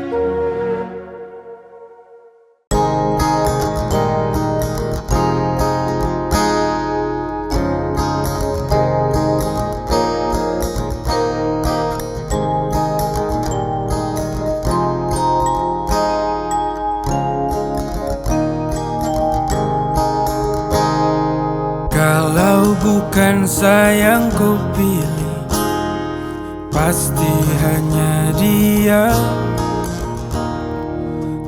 Bukan sayang ku pilih, pasti hanya dia.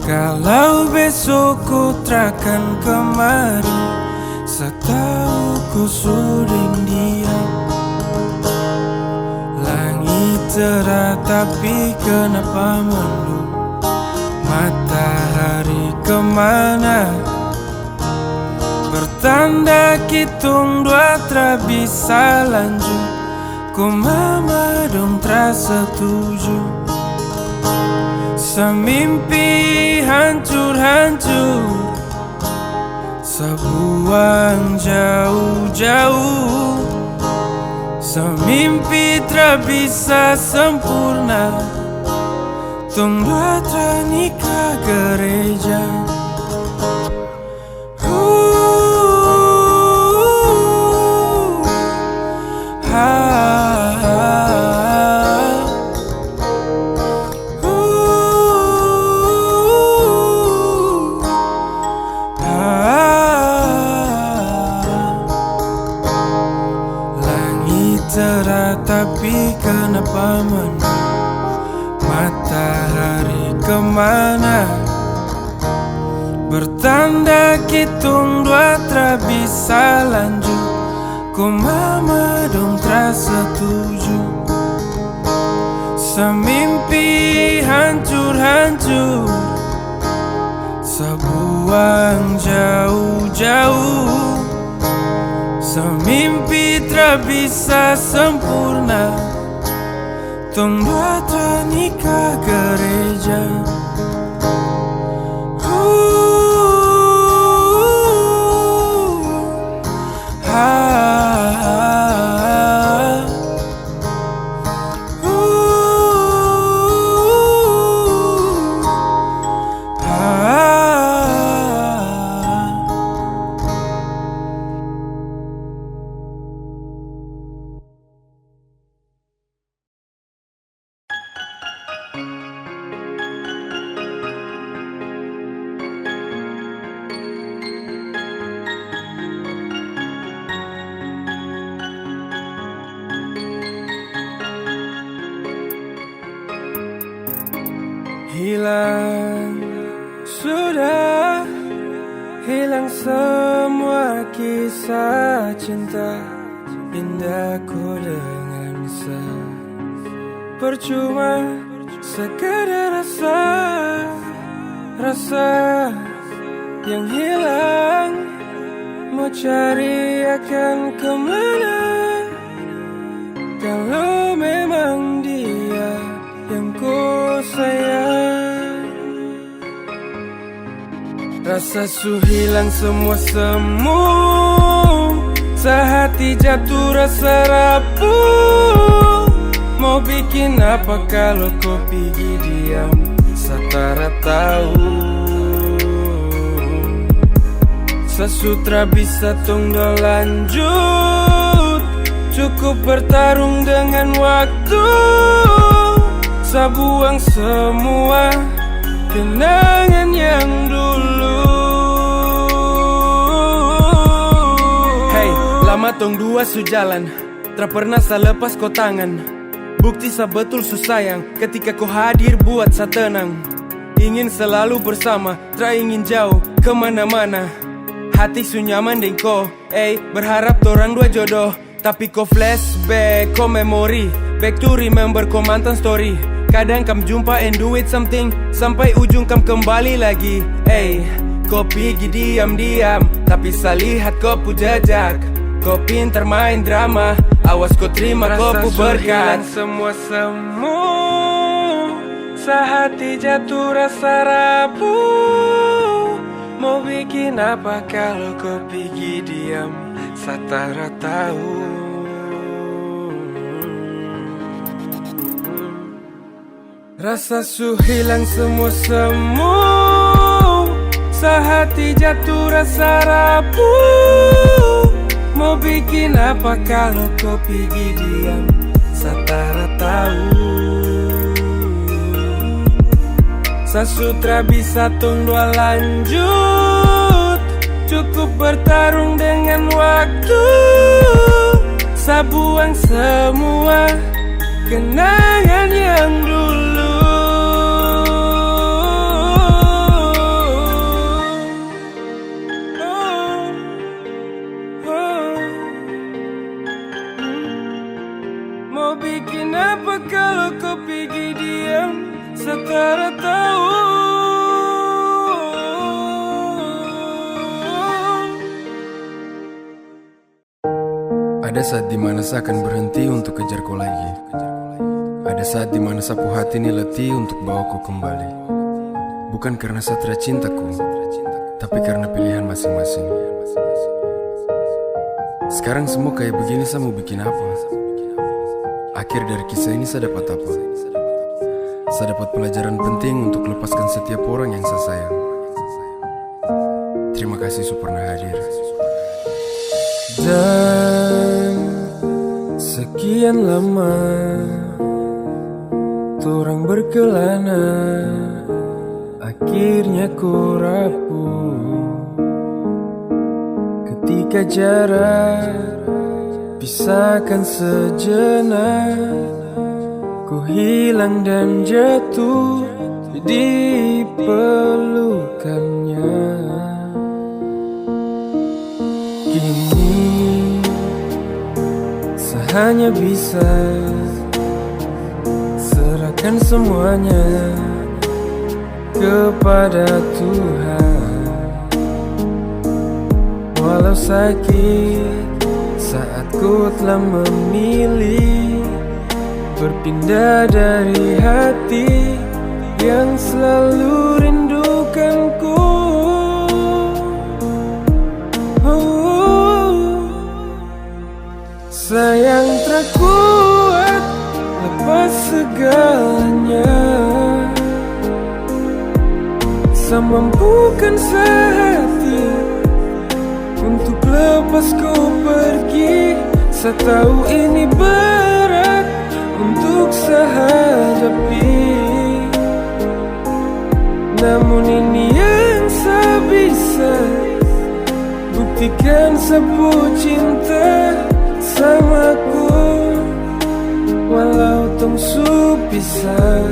Kalau besok ku takkan kemari, setahu ku suding dia. Langit cerah tapi kenapa mendung? Matahari kemana? Bertanda kitung dua tra bisa lanjut. Ku mama dong tra setuju. Semimpi hancur-hancur, sebuang jauh-jauh. Semimpi tra bisa sempurna, tong dua tra nikah gereja. Langit cerah tapi kenapa mendung? Matahari kemana? Bertanda kitung dua tra bisa lanjut. Ku mama dong tra setuju. Semimpi hancur-hancur, sebuang jauh-jauh. Semimpi tra bisa sempurna, tong dua tra nikah gereja. Hilang, sudah hilang semua kisah cinta indahku dengan percuma sekadar rasa yang hilang. Mau cari akan kemana kalau memang dia yang ku sayang. Rasa su hilang semua sehati jatuh rasa rapuh. Mau bikin apa kalau kau pergi diam satara tahu. Sesutra bisa tunggu lanjut, cukup bertarung dengan waktu. Sabuang semua kenangan yang dulu. Hey, lama tong dua su jalan, tak pernah selepas kau tangan. Bukti sebetul su sayang, ketika kau hadir buat sa tenang. Ingin selalu bersama, tak ingin jauh kemana-mana. Hati su nyaman deng kau, berharap torang dua jodoh. Tapi kau flashback, kau memori, back to remember kau mantan story. Kadang kam jumpa and do it something, sampai ujung kam kembali lagi. Kau pergi diam-diam, tapi saya lihat kau pu jejak. Kau pintar main drama, awas kau terima kau pu berkat. Semua sehati jatuh rasa rapuh. Mau bikin apa kalau kau pergi diam satara tahu. Rasa su hilang semua sehati jatuh rasa rapuh. Mau bikin apa kalau kau pergi diam satara tahu. Sasutra bisa tunggu lanjut, cukup bertarung dengan waktu. bisa buang semua kenangan yang dulu. Mau bikin apa kalau kau pergi diam secara tahu? Ada saat dimana saya akan berhenti untuk kejar kau lagi. Ada saat dimana sapu hati ini letih untuk bawa kau kembali. Bukan karena satria cintaku, tapi karena pilihan masing-masing. Sekarang semua kayak begini, saya mau bikin apa? Akhir dari kisah ini saya dapat apa? Saya dapat pelajaran penting untuk lepaskan setiap orang yang saya sayang. Terima kasih sudah pernah hadir. Dan sekian lama torang berkelana, akhirnya ku rapuh. Ketika jarak pisahkan sejenak, ku hilang dan jatuh di pelukannya. Kini saya hanya bisa serahkan semuanya kepada Tuhan. Walau sakit saat ku telah memilih berpindah dari hati yang selalu rindukanku. Sayang tak kuat lepas segalanya, semampukan sehati untuk lepas kau pergi. Saya tahu ini berat untuk saya hadapi, namun ini yang saya bisa buktikan. Sapu cinta samaku walau tong su pisah,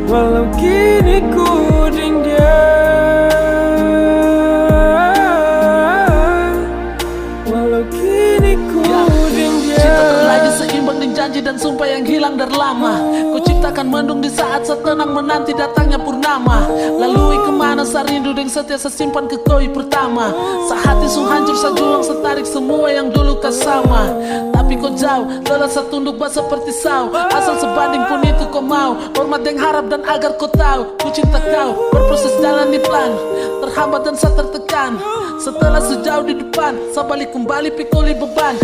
walau kini ku dingga, walau kini ku dingga. Cinta terlanjur seimbang dengan janji dan sumpah yang hilang dari lama. Ku ciptakan mendung di saat setenang menanti datangnya purnama. Lalui kemana saya rindu dan setia saya simpan ke koi pertama. Sehati su hancur saya julang setarik semua yang dulu kau sama. Tapi kau jauh lelah saya tunduk bah seperti sau. Asal sebanding pun itu kau mau. Hormat yang harap dan agar kau tahu ku cinta kau berproses jalan di pelan, terhambat dan saya tertekan. Setelah sejauh di depan saya balik kembali pikuli beban.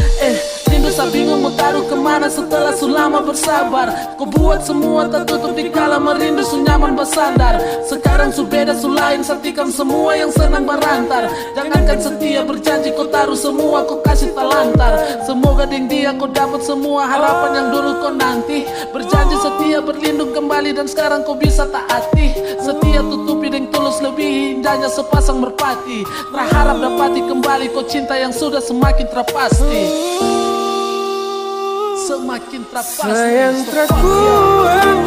Rindu saya bingung mau taruh kemana setelah selama bersabar. Kau buat semua tertutup di kala merindu su nyaman bersandar. Sekarang su beda su lain, satikan semua yang senang berantar. Jangankan setia berjanji kau taruh semua kau kasih talantar. Semoga dengan dia kau dapat semua harapan yang dulu kau nanti. Berjanji setia berlindung kembali dan sekarang kau bisa taati. Setia tutupi dengan tulus lebih indahnya sepasang merpati. Terharap dapati kembali kau cinta yang sudah semakin terpasti. Semakin terpasti. Sayang tak kuat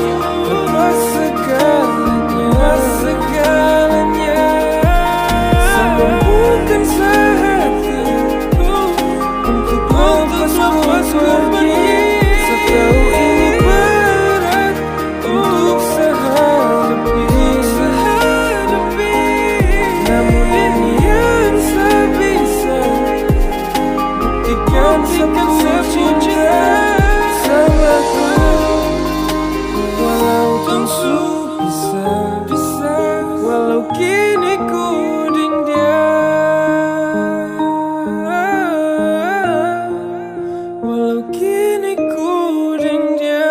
lepas segalanya, segalanya. Semampukan sehati untuk lepas kau pergi. Setahu ini berat untuk sehadapi, namun ini yang saya bisa buktikan. Semua cinta samaku walau tong su pisah, walau kini ku dingga, walau kini ku dingga.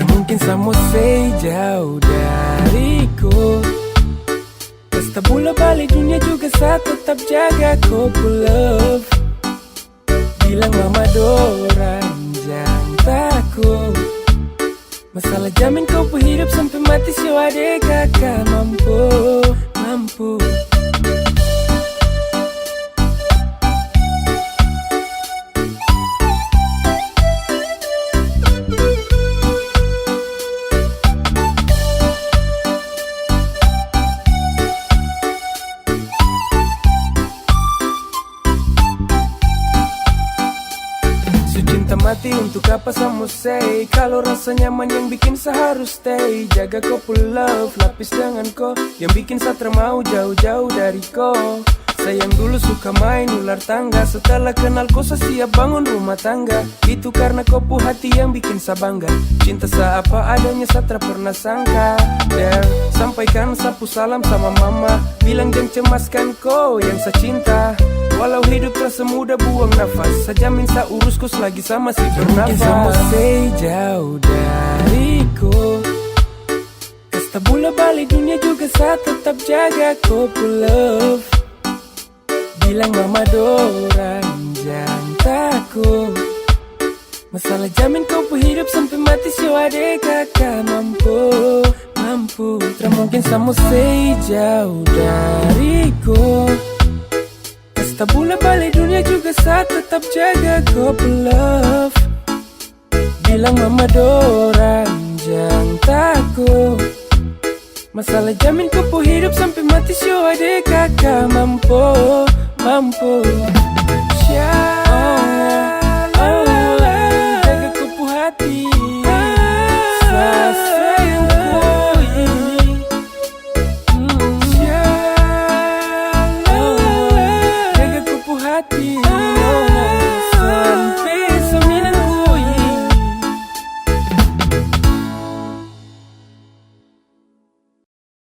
Mungkin saya mau say jauh dariku, Kasta bola balik dunia juga saya tetap jaga kau love. Bilang mama Doran jangan takut. Masalah jamin kau hidup sampai mati si adek kakak mampu. Cinta mati untuk apa sama say? Kalau rasa nyaman yang bikin saya harus stay. Jaga kau love, lapis dengan kau yang bikin saya termau jauh-jauh dari kau. Sayang dulu suka main ular tangga, setelah kenal kau saya siap bangun rumah tangga. Itu karena kau hati yang bikin saya bangga. Cinta saya apa adanya saya tak pernah sangka. There, sampaikan sapu salam sama mama, bilang jangan cemaskan kau yang saya cinta. Walau hidup terasa mudah buang nafas, saya jamin saya urus kau selagi sama si bernafas. Sama say jauh dariku. Kasta bola balik dunia juga saya tetap jaga kau love. Bilang mama Doran jangan takut. Masalah jamin kau hidup sampai mati si adek kakak mampu. Tak mungkin sama say jauh dariku. Kasta bola balik dunia juga saya tetap jaga kau love. Bilang mama Doran jangan takut. Masalah jamin kau hidup sampai mati si adek kakak mampu.